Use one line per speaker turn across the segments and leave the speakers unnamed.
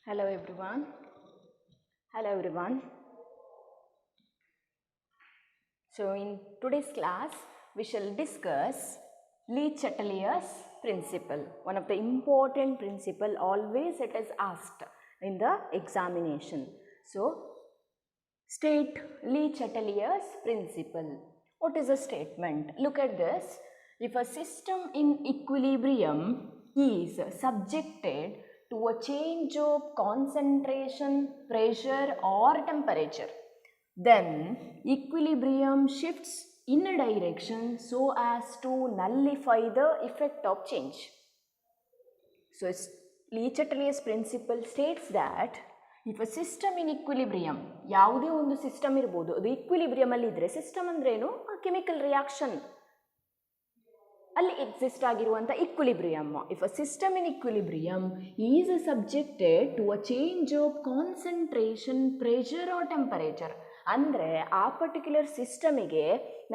Hello everyone. Hello everyone. So in today's class, we shall discuss Le Chatelier's principle. One of the important principle always it is asked in the examination. So state Le Chatelier's principle. What is a statement? Look at this. If a system in equilibrium is subjected to a change of concentration, pressure or temperature, then equilibrium shifts in a direction so as to nullify the effect of change. So Le Chatelier's principle states that if a system in equilibrium, ಯಾವುದೇ ಒಂದು system ಇರ್ಬೋದು, ಅದು equilibrium ಅಲ್ಲಿ ಇದ್ರೆ, system ಅಂದ್ರೆ ಏನು? Chemical reaction ಅಲ್ಲಿ exist ಆಗಿರುವಂಥ equilibrium. If a system in equilibrium is subjected to a change of concentration, pressure or temperature, ಅಂದರೆ ಆ ಪರ್ಟಿಕ್ಯುಲರ್ ಸಿಸ್ಟಮಿಗೆ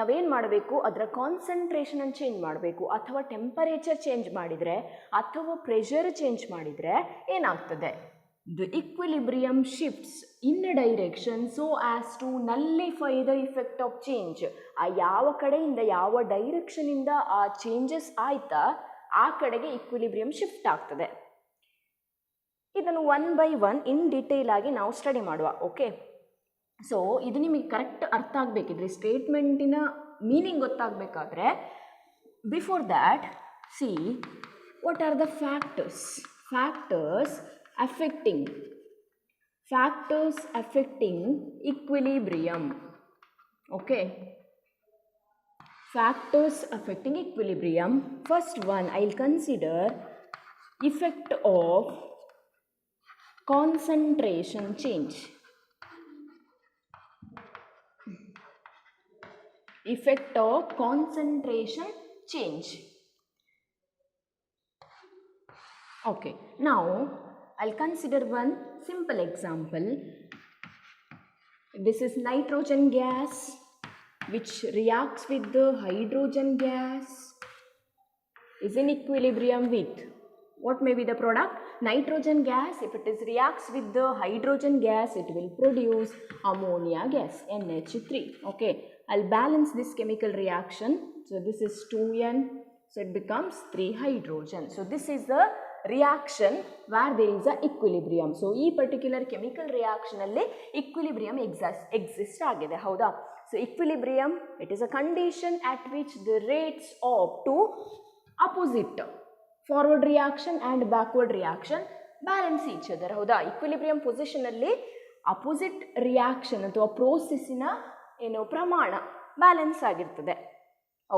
ನಾವೇನು ಮಾಡಬೇಕು, ಅದರ ಕಾನ್ಸಂಟ್ರೇಷನನ್ನು ಚೇಂಜ್ ಮಾಡಬೇಕು, ಅಥವಾ ಟೆಂಪರೇಚರ್ ಚೇಂಜ್ ಮಾಡಿದರೆ ಅಥವಾ ಪ್ರೆಷರ್ ಚೇಂಜ್ ಮಾಡಿದರೆ ಏನಾಗ್ತದೆ? The equilibrium shifts in a direction so as to nullify the effect of change. ಆ ಯಾವ ಕಡೆಯಿಂದ ಯಾವ ಡೈರೆಕ್ಷನಿಂದ ಆ ಚೇಂಜಸ್ ಆಯ್ತಾ ಆ ಕಡೆಗೆ ಈಕ್ವಿಲಿಬ್ರಿಯಂ ಶಿಫ್ಟ್ ಆಗ್ತದೆ. ಇದನ್ನು one by one in detail ಆಗಿ ನಾವು ಸ್ಟಡಿ ಮಾಡುವ. ಓಕೆ, ಸೊ ಇದು ನಿಮಗೆ ಕರೆಕ್ಟ್ ಅರ್ಥ ಆಗಬೇಕಿದ್ರೆ, ಸ್ಟೇಟ್ಮೆಂಟಿನ ಮೀನಿಂಗ್ ಗೊತ್ತಾಗಬೇಕಾದ್ರೆ, before that see what are the factors affecting equilibrium. Okay, factors affecting equilibrium. First one, I'll consider effect of concentration change. Effect of concentration change. Okay, now I'll consider one simple example. This is nitrogen gas which reacts with the hydrogen gas, is in equilibrium with what may be the product? Nitrogen gas. If it is reacts with the hydrogen gas, it will produce ammonia gas, NH3. Okay, I'll balance this chemical reaction. So this is 2N, so it becomes 3 hydrogen. So this is the reaction where there is a equilibrium. So ಈ particular chemical reaction ಅಲ್ಲಿ equilibrium exist ಆಗಿದೆ, ಹೌದಾ? So equilibrium, it is a condition at which the rates of two opposite forward reaction and backward reaction balance each other, ಹೌದಾ? equilibrium position ಅಲ್ಲಿ opposite reaction ಅಥವಾ ಪ್ರೋಸೆಸ್ಸಿನ ಏನು ಪ್ರಮಾಣ ಬ್ಯಾಲೆನ್ಸ್ ಆಗಿರ್ತದೆ.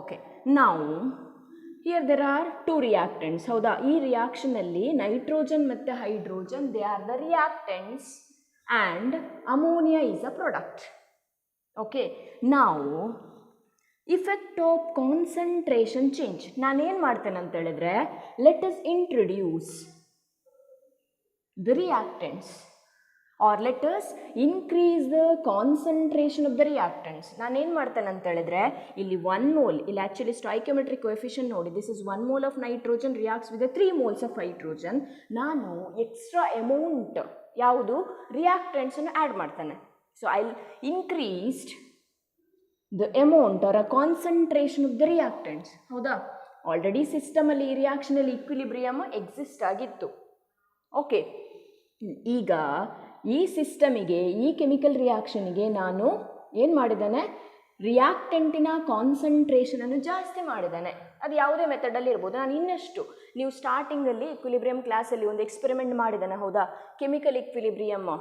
ಓಕೆ, ನಾವು here there are two reactants, ಹೌದಾ? ಈ ರಿಯಾಕ್ಷನಲ್ಲಿ ನೈಟ್ರೋಜನ್ ಮತ್ತು hydrogen they are the reactants and ammonia is a product. Okay, ನಾವು ಇಫೆಕ್ಟ್ ಆಫ್ ಕಾನ್ಸಂಟ್ರೇಷನ್ ಚೇಂಜ್ ನಾನೇನು ಮಾಡ್ತೇನೆ ಅಂತ ಹೇಳಿದ್ರೆ, let us introduce the reactants or let us increase the concentration of the reactants. ನಾನು ಏನು ಮಾಡ್ತೇನೆ ಅಂತ ಹೇಳಿದ್ರೆ, ಇಲ್ಲಿ 1 mole, ಇಲ್ಲಿ ಆ್ಯಕ್ಚುಲಿ ಸ್ಟಾಯ್ಕಿಯೋಮೆಟ್ರಿಕ್ ಕೋಎಫಿಷಿಯಂಟ್ ನೋಡಿ, this is 1 mole of nitrogen reacts with the 3 moles of hydrogen. ನಾನು ಎಕ್ಸ್ಟ್ರಾ ಅಮೌಂಟ್ ಯಾವುದು ರಿಯಾಕ್ಟೆಂಟ್ಸನ್ನು ಆ್ಯಡ್ ಮಾಡ್ತೇನೆ. So I increased the amount or a concentration of the reactants, ಹೌದಾ? ಆಲ್ರೆಡಿ ಸಿಸ್ಟಮಲ್ಲಿ ಈ ರಿಯಾಕ್ಷನಲ್ಲಿ ಈಕ್ವಿಲಿಬ್ರಿಯಮ್ ಎಕ್ಸಿಸ್ಟ್ ಆಗಿತ್ತು. ಓಕೆ, ಈಗ ಈ ಸಿಸ್ಟಮಿಗೆ, ಈ ಕೆಮಿಕಲ್ ರಿಯಾಕ್ಷನಿಗೆ ನಾನು ಏನು ಮಾಡಿದ್ದೇನೆ, ರಿಯಾಕ್ಟೆಂಟಿನ ಕಾನ್ಸಂಟ್ರೇಷನನ್ನು ಜಾಸ್ತಿ ಮಾಡಿದ್ದೇನೆ. ಅದು ಯಾವುದೇ ಮೆಥಡಲ್ಲಿ ಇರ್ಬೋದು. ನಾನು ಇನ್ನಷ್ಟು, ನೀವು ಸ್ಟಾರ್ಟಿಂಗಲ್ಲಿ ಇಕ್ವಿಲಿಬ್ರಿಯಮ್ ಕ್ಲಾಸಲ್ಲಿ ಒಂದು ಎಕ್ಸ್ಪೆರಿಮೆಂಟ್ ಮಾಡಿದ್ದೇನೆ, ಹೌದಾ? ಕೆಮಿಕಲ್ ಇಕ್ವಿಲಿಬ್ರಿಯಮ್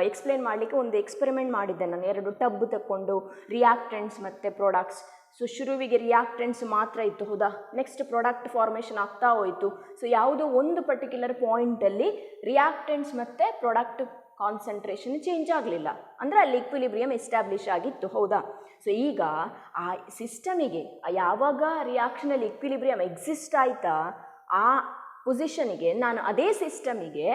ಎಕ್ಸ್ಪ್ಲೇನ್ ಮಾಡಲಿಕ್ಕೆ ಒಂದು ಎಕ್ಸ್ಪೆರಿಮೆಂಟ್ ಮಾಡಿದ್ದೆ ನಾನು. 2 ಟಬ್ ತಗೊಂಡು ರಿಯಾಕ್ಟೆಂಟ್ಸ್ ಮತ್ತು ಪ್ರಾಡಕ್ಟ್ಸ್. ಸೊ ಶುರುವಿಗೆ ರಿಯಾಕ್ಟೆಂಟ್ಸ್ ಮಾತ್ರ ಇತ್ತು, ಹೌದಾ? ನೆಕ್ಸ್ಟ್ ಪ್ರಾಡಕ್ಟ್ ಫಾರ್ಮೇಷನ್ ಆಗ್ತಾ ಹೋಯಿತು. ಸೊ ಯಾವುದೋ ಒಂದು ಪರ್ಟಿಕ್ಯುಲರ್ ಪಾಯಿಂಟಲ್ಲಿ ರಿಯಾಕ್ಟೆಂಟ್ಸ್ ಮತ್ತು ಪ್ರಾಡಕ್ಟ್ ಕಾನ್ಸಂಟ್ರೇಷನ್ ಚೇಂಜ್ ಆಗಲಿಲ್ಲ, ಅಂದರೆ ಅಲ್ಲಿ ಇಕ್ವಿಲಿಬ್ರಿಯಮ್ ಎಸ್ಟಾಬ್ಲಿಷ್ ಆಗಿತ್ತು, ಹೌದಾ? ಸೊ ಈಗ ಆ ಸಿಸ್ಟಮಿಗೆ ಯಾವಾಗ ರಿಯಾಕ್ಷನಲ್ಲಿ ಇಕ್ವಿಲಿಬ್ರಿಯಮ್ ಎಕ್ಸಿಸ್ಟ್ ಆಯಿತಾ ಆ ಪೊಸಿಷನಿಗೆ ನಾನು ಅದೇ ಸಿಸ್ಟಮಿಗೆ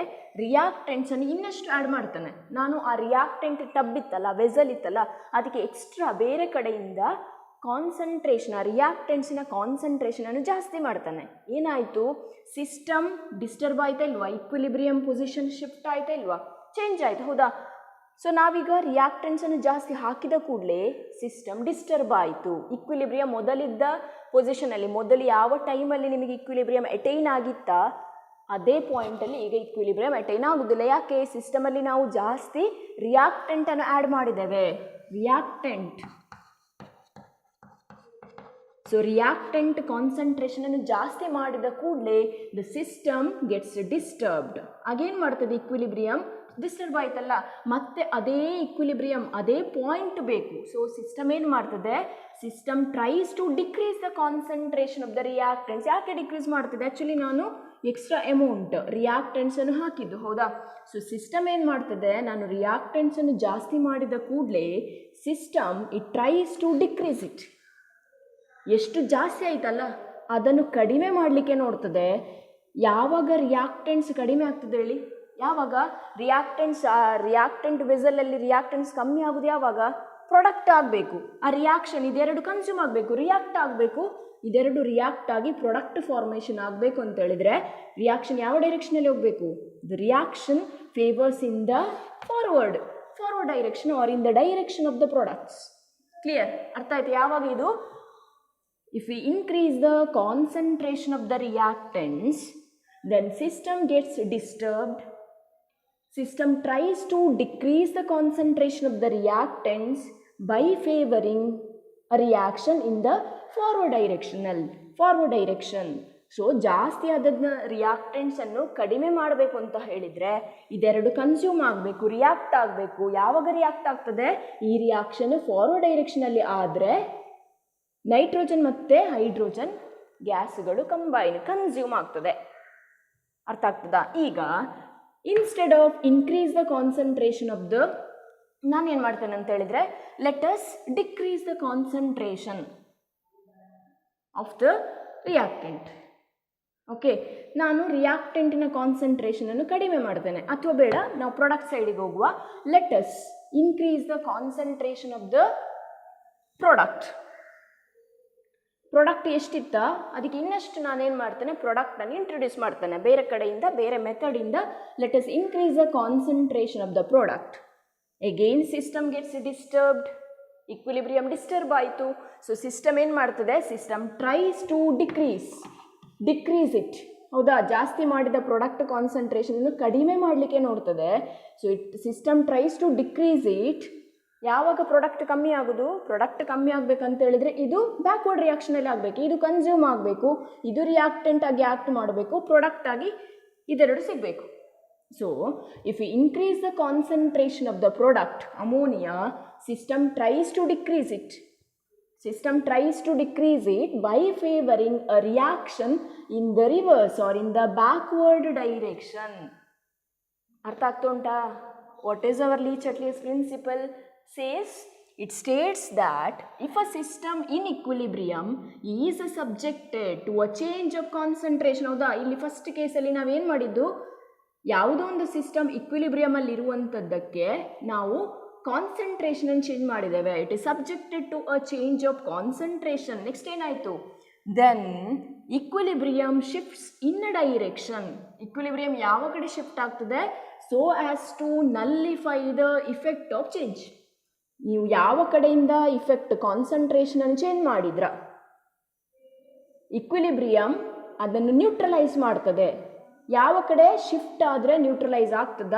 ರಿಯಾಕ್ಟೆಂಟ್ಸನ್ನು ಇನ್ನಷ್ಟು ಆ್ಯಡ್ ಮಾಡ್ತೇನೆ. ನಾನು ಆ ರಿಯಾಕ್ಟೆಂಟ್ ಟಬ್ ಇತ್ತಲ್ಲ, ವೆಸಲ್ ಇತ್ತಲ್ಲ, ಅದಕ್ಕೆ ಎಕ್ಸ್ಟ್ರಾ ಬೇರೆ ಕಡೆಯಿಂದ ಕಾನ್ಸಂಟ್ರೇಷನ್, ರಿಯಾಕ್ಟೆಂಟ್ಸಿನ ಕಾನ್ಸಂಟ್ರೇಷನನ್ನು ಜಾಸ್ತಿ ಮಾಡ್ತಾನೆ. ಏನಾಯಿತು, ಸಿಸ್ಟಮ್ ಡಿಸ್ಟರ್ಬ್ ಆಯ್ತಾ ಇಲ್ವಾ, ಇಕ್ವಿಲಿಬ್ರಿಯಂ ಪೊಸಿಷನ್ ಶಿಫ್ಟ್ ಆಯ್ತಾ ಇಲ್ವಾ, ಚೇಂಜ್ ಆಯ್ತು, ಹೌದಾ. ಸೊ ನಾವೀಗ ರಿಯಾಕ್ಟೆಂಟ್ಸನ್ನು ಜಾಸ್ತಿ ಹಾಕಿದ ಕೂಡಲೇ ಸಿಸ್ಟಮ್ ಡಿಸ್ಟರ್ಬ್ ಆಯಿತು. ಇಕ್ವಿಲಿಬ್ರಿಯಂ ಮೊದಲಿದ್ದ ಪೊಸಿಷನಲ್ಲಿ, ಮೊದಲು ಯಾವ ಟೈಮಲ್ಲಿ ನಿಮಗೆ ಇಕ್ವಿಲಿಬ್ರಿಯಂ ಅಟೈನ್ ಆಗಿತ್ತಾ ಅದೇ ಪಾಯಿಂಟಲ್ಲಿ ಈಗ ಇಕ್ವಿಲಿಬ್ರಿಯಂ ಅಟೈನ್ ಆಗೋದಿಲ್ಲ. ಯಾಕೆ, ಸಿಸ್ಟಮಲ್ಲಿ ನಾವು ಜಾಸ್ತಿ ರಿಯಾಕ್ಟೆಂಟನ್ನು ಆ್ಯಡ್ ಮಾಡಿದ್ದೇವೆ. ರಿಯಾಕ್ಟೆಂಟ್, ಸೊ ರಿಯಾಕ್ಟೆಂಟ್ ಕಾನ್ಸಂಟ್ರೇಷನನ್ನು ಜಾಸ್ತಿ ಮಾಡಿದ ಕೂಡಲೇ ದ ಸಿಸ್ಟಮ್ ಗೆಟ್ಸ್ ಡಿಸ್ಟರ್ಬ್ಡ್. ಆಗೇನು ಮಾಡ್ತದೆ, ಇಕ್ವಿಲಿಬ್ರಿಯಂ ಡಿಸ್ಟರ್ಬ್ ಆಯ್ತಲ್ಲ, ಮತ್ತೆ ಅದೇ ಇಕ್ವಿಲಿಬ್ರಿಯಂ ಅದೇ ಪಾಯಿಂಟ್ ಬೇಕು. ಸೊ ಸಿಸ್ಟಮ್ ಏನು ಮಾಡ್ತದೆ, system tries to decrease the concentration of the reactants. ಯಾಕೆ ಡಿಕ್ರೀಸ್ ಮಾಡ್ತದೆ, ಆ್ಯಕ್ಚುಲಿ ನಾನು ಎಕ್ಸ್ಟ್ರಾ ಅಮೌಂಟ್ ರಿಯಾಕ್ಟೆಂಟ್ಸನ್ನು ಹಾಕಿದ್ದು, ಹೌದಾ. ಸೊ ಸಿಸ್ಟಮ್ ಏನು ಮಾಡ್ತದೆ, ನಾನು ರಿಯಾಕ್ಟೆಂಟ್ಸನ್ನು ಜಾಸ್ತಿ ಮಾಡಿದ ಕೂಡಲೇ system it tries to decrease it. ಎಷ್ಟು ಜಾಸ್ತಿ ಆಯ್ತಲ್ಲ ಅದನ್ನು ಕಡಿಮೆ ಮಾಡಲಿಕ್ಕೆ ನೋಡ್ತದೆ. ಯಾವಾಗ ರಿಯಾಕ್ಟೆಂಟ್ಸ್ ಕಡಿಮೆ ಆಗ್ತದೆ ಹೇಳಿ, ಯಾವಾಗ ರಿಯಾಕ್ಟೆಂಟ್ ವೆಸಲಲ್ಲಿ ರಿಯಾಕ್ಟೆಂಟ್ಸ್ ಕಮ್ಮಿ ಆಗೋದು ಯಾವಾಗ, ಪ್ರಾಡಕ್ಟ್ ಆಗಬೇಕು, ಆ ರಿಯಾಕ್ಷನ್ ಇದೆರಡು ಕನ್ಸ್ಯೂಮ್ ಆಗಬೇಕು, ರಿಯಾಕ್ಟ್ ಆಗಬೇಕು, ಇದೆರಡು ರಿಯಾಕ್ಟ್ ಆಗಿ ಪ್ರಾಡಕ್ಟ್ ಫಾರ್ಮೇಷನ್ ಆಗಬೇಕು ಅಂತ ಹೇಳಿದರೆ ರಿಯಾಕ್ಷನ್ ಯಾವ ಡೈರೆಕ್ಷನಲ್ಲಿ ಹೋಗಬೇಕು, the reaction favours in the forward direction or in the direction of the products. Clear, ಅರ್ಥ ಆಯ್ತು. ಯಾವಾಗ ಇದು, if we increase the concentration of the reactants, then system gets disturbed. System tries to decrease the concentration of the reactants by favoring a reaction in the forward direction. So ಜಾಸ್ತಿ ಅದನ್ನ ರಿಯಾಕ್ಟೆಂಟ್ಸನ್ನು ಕಡಿಮೆ ಮಾಡಬೇಕು ಅಂತ ಹೇಳಿದರೆ ಇದೆರಡು ಕನ್ಸ್ಯೂಮ್ ಆಗಬೇಕು, react ಆಗಬೇಕು. ಯಾವಾಗ ರಿಯಾಕ್ಟ್ ಆಗ್ತದೆ, ಈ ರಿಯಾಕ್ಷನ್ ಫಾರ್ವರ್ಡ್ ಡೈರೆಕ್ಷನಲ್ಲಿ ಆದರೆ ನೈಟ್ರೋಜನ್ ಮತ್ತು ಹೈಡ್ರೋಜನ್ ಗ್ಯಾಸ್ಗಳು ಕನ್ಸ್ಯೂಮ್ ಆಗ್ತದೆ. ಅರ್ಥ ಆಗ್ತದಾ. ಈಗ instead of increase the concentration of the, ನಾನು ಏನು ಮಾಡ್ತೇನೆ ಅಂತ ಹೇಳಿದರೆ, let us decrease the concentration of the reactant. Okay, ನಾನು ರಿಯಾಕ್ಟೆಂಟಿನ ಕಾನ್ಸಂಟ್ರೇಷನನ್ನು ಕಡಿಮೆ ಮಾಡ್ತೇನೆ. ಅಥವಾ ಬೇಡ, ನಾವು ಪ್ರಾಡಕ್ಟ್ ಸೈಡಿಗೆ ಹೋಗುವ. Let us increase the concentration of the product ಎಷ್ಟಿತ್ತ ಅದಕ್ಕೆ ಇನ್ನಷ್ಟು ನಾನೇನು ಮಾಡ್ತೇನೆ, ಪ್ರಾಡಕ್ಟನ್ನು ಇಂಟ್ರೊಡ್ಯೂಸ್ ಮಾಡ್ತೇನೆ ಬೇರೆ ಕಡೆಯಿಂದ, ಬೇರೆ ಮೆಥಡಿಂದ. Let us increase the concentration of the product. Again system gets disturbed, equilibrium disturb ಆಯಿತು. ಸೊ ಸಿಸ್ಟಮ್ ಏನು ಮಾಡ್ತದೆ, system tries to decrease it, ಹೌದಾ. ಜಾಸ್ತಿ ಮಾಡಿದ ಪ್ರಾಡಕ್ಟ್ ಕಾನ್ಸಂಟ್ರೇಷನನ್ನು ಕಡಿಮೆ ಮಾಡಲಿಕ್ಕೆ ನೋಡ್ತದೆ. So system tries to decrease it. ಯಾವಾಗ ಪ್ರಾಡಕ್ಟ್ ಕಮ್ಮಿ ಆಗೋದು, ಪ್ರಾಡಕ್ಟ್ ಕಮ್ಮಿ ಆಗಬೇಕಂತ ಹೇಳಿದರೆ ಇದು ಬ್ಯಾಕ್ವರ್ಡ್ ರಿಯಾಕ್ಷನಲ್ಲಿ ಆಗಬೇಕು, ಇದು ಕನ್ಸ್ಯೂಮ್ ಆಗಬೇಕು, ಇದು ರಿಯಾಕ್ಟೆಂಟ್ ಆಗಿ ಆ್ಯಕ್ಟ್ ಮಾಡಬೇಕು, ಪ್ರಾಡಕ್ಟ್ ಆಗಿ ಇದೆರಡು ಸಿಗಬೇಕು. So if you increase the concentration of the product ammonia, system tries to decrease it by favouring a reaction in the reverse or in the backward direction. ಅರ್ಥ ಆಗ್ತಾ ಉಂಟಾ? What is our Le Chatelier's principle? It states that if a system in equilibrium is subjected to a change of concentration, ಹೌದಾ. ಇಲ್ಲಿ first ಕೇಸಲ್ಲಿ ನಾವೇನು ಮಾಡಿದ್ದು, ಯಾವುದೋ ಒಂದು ಸಿಸ್ಟಮ್ ಇಕ್ವಿಲಿಬ್ರಿಯಮಲ್ಲಿ ಇರುವಂಥದ್ದಕ್ಕೆ ನಾವು ಕಾನ್ಸಂಟ್ರೇಷನನ್ನು ಚೇಂಜ್ ಮಾಡಿದ್ದೇವೆ. It is subjected to a change of concentration. Next ಏನಾಯಿತು, then equilibrium shifts in a direction. Equilibrium ಯಾವ ಕಡೆ ಶಿಫ್ಟ್ ಆಗ್ತದೆ, so as to nullify the effect of change. ನೀವು ಯಾವ ಕಡೆಯಿಂದ ಇಫೆಕ್ಟ್ ಕಾನ್ಸಂಟ್ರೇಷನನ್ನು ಚೇಂಜ್ ಮಾಡಿದ್ರ, ಇಕ್ವಿಲಿಬ್ರಿಯಮ್ ಅದನ್ನು ನ್ಯೂಟ್ರಲೈಸ್ ಮಾಡ್ತದೆ. ಯಾವ ಕಡೆ ಶಿಫ್ಟ್ ಆದರೆ ನ್ಯೂಟ್ರಲೈಸ್ ಆಗ್ತದ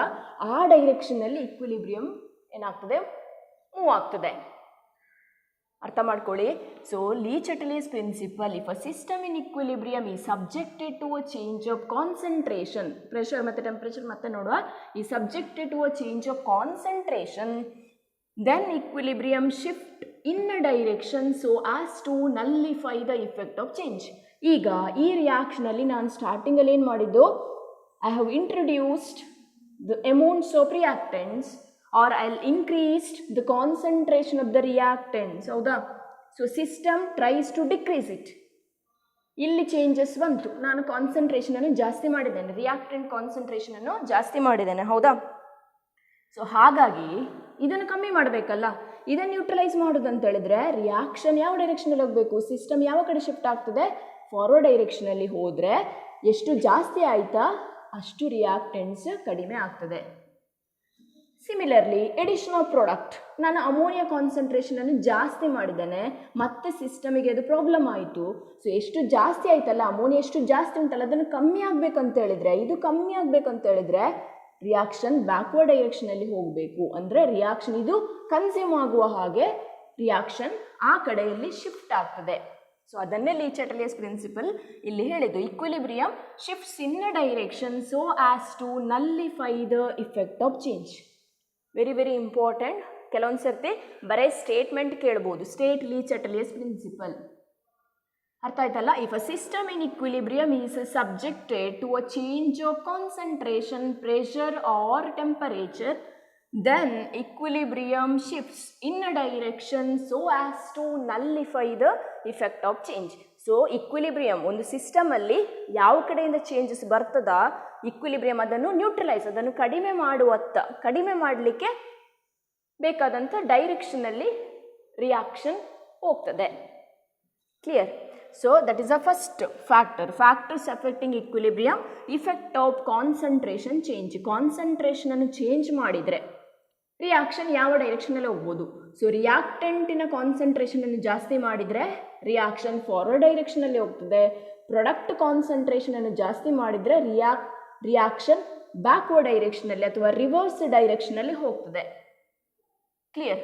ಆ ಡೈರೆಕ್ಷನ್ನಲ್ಲಿ ಇಕ್ವಿಲಿಬ್ರಿಯಮ್ ಏನಾಗ್ತದೆ, ಮೂವ್ ಆಗ್ತದೆ. ಅರ್ಥ ಮಾಡ್ಕೊಳ್ಳಿ. So Le Chatelier's principle, if a system in equilibrium is subjected to a change of concentration, pressure ಮತ್ತು ಟೆಂಪ್ರೇಚರ್ ಮತ್ತೆ ನೋಡುವ, is subjected to a change of concentration, then equilibrium shift in a direction so as to nullify the effect of change. ಈಗ ಈ ರಿಯಾಕ್ಷನಲ್ಲಿ ನಾನು ಸ್ಟಾರ್ಟಿಂಗಲ್ಲಿ ಏನು ಮಾಡಿದ್ದು, I have introduced the amounts of reactants or I increased the concentration of the reactants, ಹೌದಾ. So system tries to decrease it. ಇಲ್ಲಿ changes ಬಂತು, ನಾನು ಕಾನ್ಸಂಟ್ರೇಷನನ್ನು ಜಾಸ್ತಿ ಮಾಡಿದ್ದೇನೆ, ರಿಯಾಕ್ಟೆಂಟ್ ಕಾನ್ಸಂಟ್ರೇಷನನ್ನು ಜಾಸ್ತಿ ಮಾಡಿದ್ದೇನೆ, ಹೌದಾ. ಸೊ ಹಾಗಾಗಿ ಇದನ್ನು ಕಮ್ಮಿ ಮಾಡಬೇಕಲ್ಲ. ಇದನ್ನು ನ್ಯೂಟ್ರಲೈಸ್ ಮಾಡೋದು ಅಂತ ಹೇಳಿದ್ರೆ ರಿಯಾಕ್ಷನ್ ಯಾವ ಡೈರೆಕ್ಷನಲ್ಲಿ ಹೋಗಬೇಕು, ಸಿಸ್ಟಮ್ ಯಾವ ಕಡೆ ಶಿಫ್ಟ್ ಆಗ್ತದೆ, ಫಾರ್ವರ್ಡ್ ಡೈರೆಕ್ಷನಲ್ಲಿ ಹೋದರೆ ಎಷ್ಟು ಜಾಸ್ತಿ ಆಯಿತಾ ಅಷ್ಟು ರಿಯಾಕ್ಟೆಂಟ್ಸ್ ಕಡಿಮೆ ಆಗ್ತದೆ. ಸಿಮಿಲರ್ಲಿ ಎಡಿಷನ್ ಆಫ್ ಪ್ರಾಡಕ್ಟ್, ನಾನು ಅಮೋನಿಯಾ ಕಾನ್ಸಂಟ್ರೇಷನನ್ನು ಜಾಸ್ತಿ ಮಾಡಿದ್ದೇನೆ, ಮತ್ತೆ ಸಿಸ್ಟಮಿಗೆ ಅದು ಪ್ರಾಬ್ಲಮ್ ಆಯಿತು. ಸೊ ಎಷ್ಟು ಜಾಸ್ತಿ ಆಯ್ತಲ್ಲ, ಅಮೋನಿಯಾ ಎಷ್ಟು ಜಾಸ್ತಿ ಉಂಟಲ್ಲ ಅದನ್ನು ಕಮ್ಮಿ ಆಗಬೇಕಂತ ಹೇಳಿದ್ರೆ, ಇದು ಕಮ್ಮಿ ಆಗಬೇಕಂತ ಹೇಳಿದ್ರೆ ರಿಯಾಕ್ಷನ್ ಬ್ಯಾಕ್ವರ್ಡ್ ಡೈರೆಕ್ಷನಲ್ಲಿ ಹೋಗಬೇಕು. ಅಂದರೆ ರಿಯಾಕ್ಷನ್ ಇದು ಕನ್ಸ್ಯೂಮ್ ಆಗುವ ಹಾಗೆ ರಿಯಾಕ್ಷನ್ ಆ ಕಡೆಯಲ್ಲಿ ಶಿಫ್ಟ್ ಆಗ್ತದೆ. ಸೊ ಅದನ್ನೇ ಲೀ ಚಾಟಲಿಯಸ್ ಪ್ರಿನ್ಸಿಪಲ್ ಇಲ್ಲಿ ಹೇಳಿದ್ದು. Equilibrium shifts in a direction so as to nullify the effect of change. Very very important. ಕೆಲವೊಂದು ಸರ್ತಿ ಬರೀ ಸ್ಟೇಟ್ಮೆಂಟ್ ಕೇಳ್ಬೋದು, ಸ್ಟೇಟ್ ಲೀ ಚಾಟಲಿಯಸ್ ಪ್ರಿನ್ಸಿಪಲ್. ಅರ್ಥ ಆಯ್ತಲ್ಲ? If a system in equilibrium is subjected to a change of concentration, pressure or temperature, then equilibrium shifts in a direction so as to nullify the effect of change. So equilibrium ಒಂದು ಸಿಸ್ಟಮಲ್ಲಿ ಯಾವ ಕಡೆಯಿಂದ changes ಬರ್ತದ, equilibrium ಅದನ್ನು neutralise, ಅದನ್ನು ಕಡಿಮೆ ಮಾಡಲಿಕ್ಕೆ ಬೇಕಾದಂಥ ಡೈರೆಕ್ಷನಲ್ಲಿ ರಿಯಾಕ್ಷನ್ ಹೋಗ್ತದೆ. Clear? So that is a first factors affecting equilibrium. Effect of concentration change, ಕಾನ್ಸಂಟ್ರೇಷನನ್ನು ಚೇಂಜ್ ಮಾಡಿದರೆ ರಿಯಾಕ್ಷನ್ ಯಾವ ಡೈರೆಕ್ಷನಲ್ಲಿ ಹೋಗ್ಬೋದು. ಸೊ ರಿಯಾಕ್ಟೆಂಟಿನ ಕಾನ್ಸಂಟ್ರೇಷನನ್ನು ಜಾಸ್ತಿ ಮಾಡಿದರೆ ರಿಯಾಕ್ಷನ್ ಫಾರ್ವರ್ಡ್ ಡೈರೆಕ್ಷನಲ್ಲಿ ಹೋಗ್ತದೆ. ಪ್ರಾಡಕ್ಟ್ ಕಾನ್ಸಂಟ್ರೇಷನನ್ನು ಜಾಸ್ತಿ ಮಾಡಿದರೆ ರಿಯಾಕ್ಷನ್ ಬ್ಯಾಕ್ವರ್ಡ್ ಡೈರೆಕ್ಷನಲ್ಲಿ ಅಥವಾ ರಿವರ್ಸ್ ಡೈರೆಕ್ಷನಲ್ಲಿ ಹೋಗ್ತದೆ. ಕ್ಲಿಯರ್?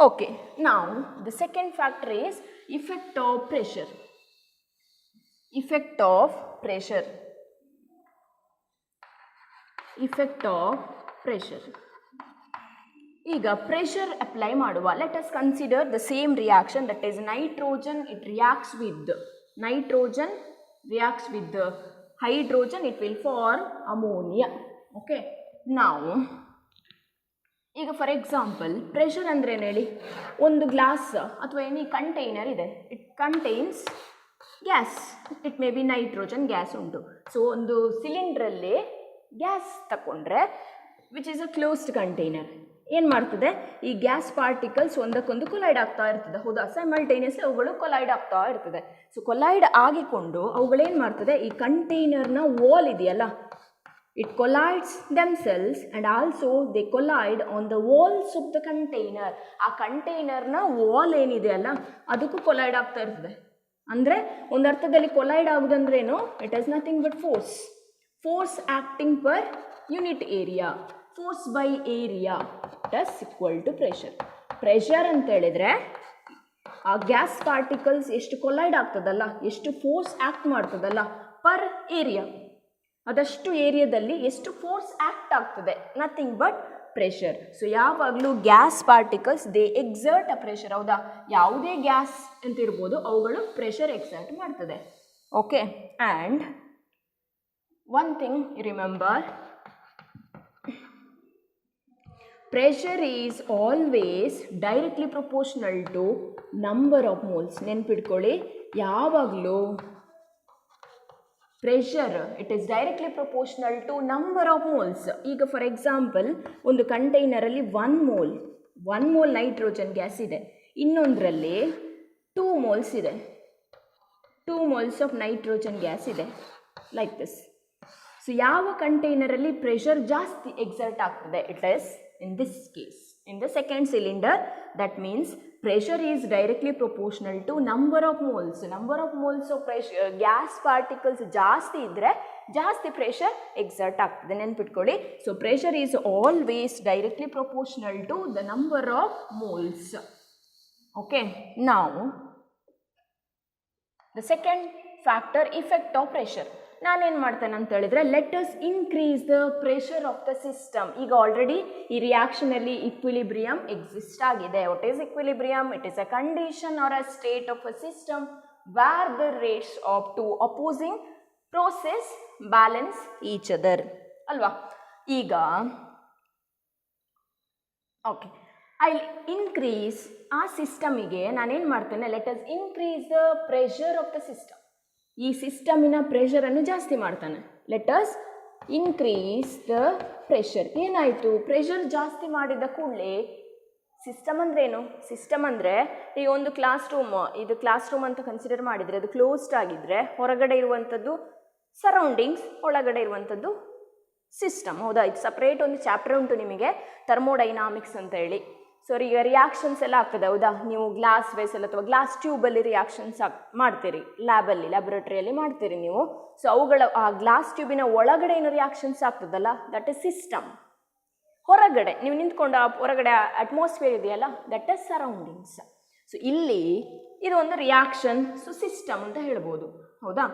ಓಕೆ, ನಾವು the second factor is effect of pressure. Effect of pressure ಈಗ ಪ್ರೆಷರ್ ಅಪ್ಲೈ ಮಾಡುವ. Let us consider the same reaction, that is nitrogen. It reacts with nitrogen, reacts with hydrogen, it will form ammonia. Okay, ನಾವು ಈಗ for example pressure ಅಂದ್ರೆ ಏನು ಹೇಳಿ, ಒಂದು glass ಅಥವಾ any container ಇದೆ, it contains gas, it may be nitrogen gas ಉಂಟು. So ಒಂದು ಸಿಲಿಂಡ್ರಲ್ಲಿ ಗ್ಯಾಸ್ ತಗೊಂಡ್ರೆ which is a closed container, ಏನು ಮಾಡ್ತದೆ, ಈ ಗ್ಯಾಸ್ ಪಾರ್ಟಿಕಲ್ಸ್ ಒಂದಕ್ಕೊಂದು ಕೊಲೈಡ್ ಆಗ್ತಾ ಇರ್ತದೆ. ಹೌದಾ? ಸೈಮಲ್ಟೇನಿಯಸ್ಲಿ ಅವುಗಳು ಕೊಲೈಡ್ ಆಗ್ತಾ ಇರ್ತದೆ. ಸೊ ಕೊಲೈಡ್ ಆಗಿಕೊಂಡು ಅವುಗಳೇನು ಮಾಡ್ತದೆ, ಈ ಕಂಟೈನರ್ನ ವಾಲ್ ಇದೆಯಲ್ಲ, it collides themselves and also they collide on the walls of the container. ಆ ಕಂಟೈನರ್ನ ವಾಲ್ ಏನಿದೆ ಅಲ್ಲ ಅದಕ್ಕೂ ಕೊಲೈಡ್ ಆಗ್ತಾ ಇರ್ತದೆ. ಅಂದರೆ ಒಂದು ಅರ್ಥದಲ್ಲಿ ಕೊಲೈಡ್ ಆಗೋದಂದ್ರೇನು, it is nothing but force acting per unit area, force by area is equal to pressure. Pressure ಅಂತ ಹೇಳಿದರೆ ಆ ಗ್ಯಾಸ್ ಪಾರ್ಟಿಕಲ್ಸ್ ಎಷ್ಟು ಕೊಲೈಡ್ ಆಗ್ತದಲ್ಲ, ಎಷ್ಟು ಫೋರ್ಸ್ ಆ್ಯಕ್ಟ್ ಮಾಡ್ತದಲ್ಲ ಪರ್ ಏರಿಯಾ, ಅದಷ್ಟು ಏರಿಯಾದಲ್ಲಿ ಎಷ್ಟು ಫೋರ್ಸ್ ಆ್ಯಕ್ಟ್ ಆಗ್ತದೆ, ನಥಿಂಗ್ ಬಟ್ ಪ್ರೆಷರ್. ಸೊ ಯಾವಾಗಲೂ gas particles they exert a pressure. ಹೌದಾ? ಯಾವುದೇ ಗ್ಯಾಸ್ ಅಂತ ಇರ್ಬೋದು, ಅವುಗಳು ಪ್ರೆಷರ್ ಎಕ್ಸರ್ಟ್ ಮಾಡ್ತದೆ. Okay, and one thing remember, pressure is always directly proportional to number of moles. ನೆನ್ಪಿಟ್ಕೊಳ್ಳಿ, ಯಾವಾಗಲೂ pressure it is directly proportional to number of moles. ಈಗ for example ಒಂದು ಕಂಟೈನರಲ್ಲಿ ಒನ್ ಮೋಲ್ ನೈಟ್ರೋಜನ್ ಗ್ಯಾಸ್ ಇದೆ, ಇನ್ನೊಂದರಲ್ಲಿ 2 moles ಇದೆ, 2 moles of nitrogen gas ಇದೆ, like this. So ಯಾವ ಕಂಟೈನರಲ್ಲಿ ಪ್ರೆಷರ್ ಜಾಸ್ತಿ ಎಕ್ಸರ್ಟ್ ಆಗ್ತದೆ, it is in this case in the second cylinder. That means pressure is directly proportional to number of moles of pressure. gas particles ಜಾಸ್ತಿ ಇದ್ರೆ ಜಾಸ್ತಿ pressure exert ಆಗ್ತದೆ, ನೆನ್ಪಿಟ್ಕೊಳ್ಳಿ. So pressure is always directly proportional to the number of moles. Okay, ನಾವು the second factor effect of pressure. ನಾನೇನು ಮಾಡ್ತೇನೆ ಅಂತ ಹೇಳಿದ್ರೆ, let us increase the pressure of the system. ಈಗ ಆಲ್ರೆಡಿ ಈ ರಿಯಾಕ್ಷನಲ್ಲಿ ಇಕ್ವಿಲಿಬ್ರಿಯಂ ಎಕ್ಸಿಸ್ಟ್ ಆಗಿದೆ. What is equilibrium? It is a condition or a state of a system where the rates of two opposing process balance each other. ಅಲ್ವಾ? ಈಗ okay, I increase ಆ ಸಿಸ್ಟಮಿಗೆ ನಾನೇನು ಮಾಡ್ತೇನೆ, let us increase the pressure of the system. ಈ ಸಿಸ್ಟಮಿನ ಪ್ರೆಷರನ್ನು ಜಾಸ್ತಿ ಮಾಡ್ತಾನೆ. Let us increase the pressure. ಏನಾಯಿತು, ಪ್ರೆಷರ್ ಜಾಸ್ತಿ ಮಾಡಿದ ಕೂಡಲೇ ಸಿಸ್ಟಮ್ ಅಂದರೆ ಏನು? ಸಿಸ್ಟಮ್ ಅಂದರೆ ಈಗ ಒಂದು ಕ್ಲಾಸ್ ರೂಮ್, ಇದು ಕ್ಲಾಸ್ ರೂಮ್ ಅಂತ ಕನ್ಸಿಡರ್ ಮಾಡಿದರೆ ಅದು ಕ್ಲೋಸ್ಡ್ ಆಗಿದ್ದರೆ ಹೊರಗಡೆ ಇರುವಂಥದ್ದು ಸರೌಂಡಿಂಗ್ಸ್, ಒಳಗಡೆ ಇರುವಂಥದ್ದು ಸಿಸ್ಟಮ್. ಹೌದಾ? ಇದು ಸಪ್ರೇಟ್ ಒಂದು ಚಾಪ್ಟರ್ ಉಂಟು ನಿಮಗೆ, ಥರ್ಮೋಡೈನಾಮಿಕ್ಸ್ ಅಂತ ಹೇಳಿ. ಸೊ ಈಗ ರಿಯಾಕ್ಷನ್ಸ್ ಎಲ್ಲ ಆಗ್ತದೆ. ಹೌದಾ? ನೀವು ಗ್ಲಾಸ್ ವೇಸಲ್ ಅಥವಾ ಗ್ಲಾಸ್ ಟ್ಯೂಬಲ್ಲಿ ರಿಯಾಕ್ಷನ್ಸ್ ಮಾಡ್ತೀರಿ, ಲ್ಯಾಬೊರೇಟರಿಯಲ್ಲಿ ಮಾಡ್ತೀರಿ ನೀವು. ಸೊ ಅವುಗಳ ಆ ಗ್ಲಾಸ್ ಟ್ಯೂಬಿನ ಒಳಗಡೆ ಏನು ರಿಯಾಕ್ಷನ್ಸ್ ಆಗ್ತದಲ್ಲ, ದಟ್ ಇಸ್ ಸಿಸ್ಟಮ್. ಹೊರಗಡೆ ನೀವು ನಿಂತ್ಕೊಂಡು ಹೊರಗಡೆ ಅಟ್ಮಾಸ್ಫಿಯರ್ ಇದೆಯಲ್ಲ, ದಟ್ ಇಸ್ ಸರೌಂಡಿಂಗ್ಸ್. ಸೊ ಇಲ್ಲಿ ಇದು ಒಂದು ರಿಯಾಕ್ಷನ್, ಸೊ ಸಿಸ್ಟಮ್ ಅಂತ ಹೇಳ್ಬೋದು. ಹೌದಾ?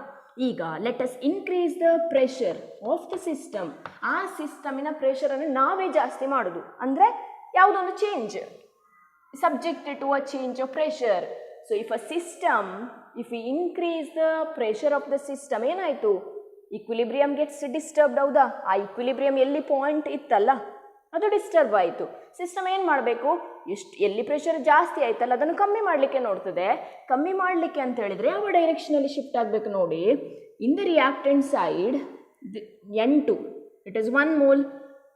ಈಗ let us increase the pressure of the system. ಆ ಸಿಸ್ಟಮಿನ ಪ್ರೆಷರನ್ನು ನಾವೇ ಜಾಸ್ತಿ ಮಾಡೋದು ಅಂದರೆ ಯಾವುದೊಂದು change, subjected to a change of pressure. So if a system, if we increase the pressure of the system, ಏನಾಯಿತು? Equilibrium gets disturbed. ಹೌದಾ? ಆ ಈಕ್ವಿಲಿಬ್ರಿಯಮ್ ಎಲ್ಲಿ ಪಾಯಿಂಟ್ ಇತ್ತಲ್ಲ ಅದು ಡಿಸ್ಟರ್ಬ್ ಆಯಿತು. ಸಿಸ್ಟಮ್ ಏನು ಮಾಡಬೇಕು? ಎಲ್ಲಿ ಪ್ರೆಷರ್ ಜಾಸ್ತಿ ಆಯ್ತಲ್ಲ ಅದನ್ನು ಕಮ್ಮಿ ಮಾಡಲಿಕ್ಕೆ ನೋಡ್ತದೆ. ಕಮ್ಮಿ ಮಾಡಲಿಕ್ಕೆ ಅಂತ ಹೇಳಿದರೆ ಯಾವ ಡೈರೆಕ್ಷನಲ್ಲಿ ಶಿಫ್ಟ್ ಆಗಬೇಕು ನೋಡಿ. In the reactant side N2, it is 1 mole,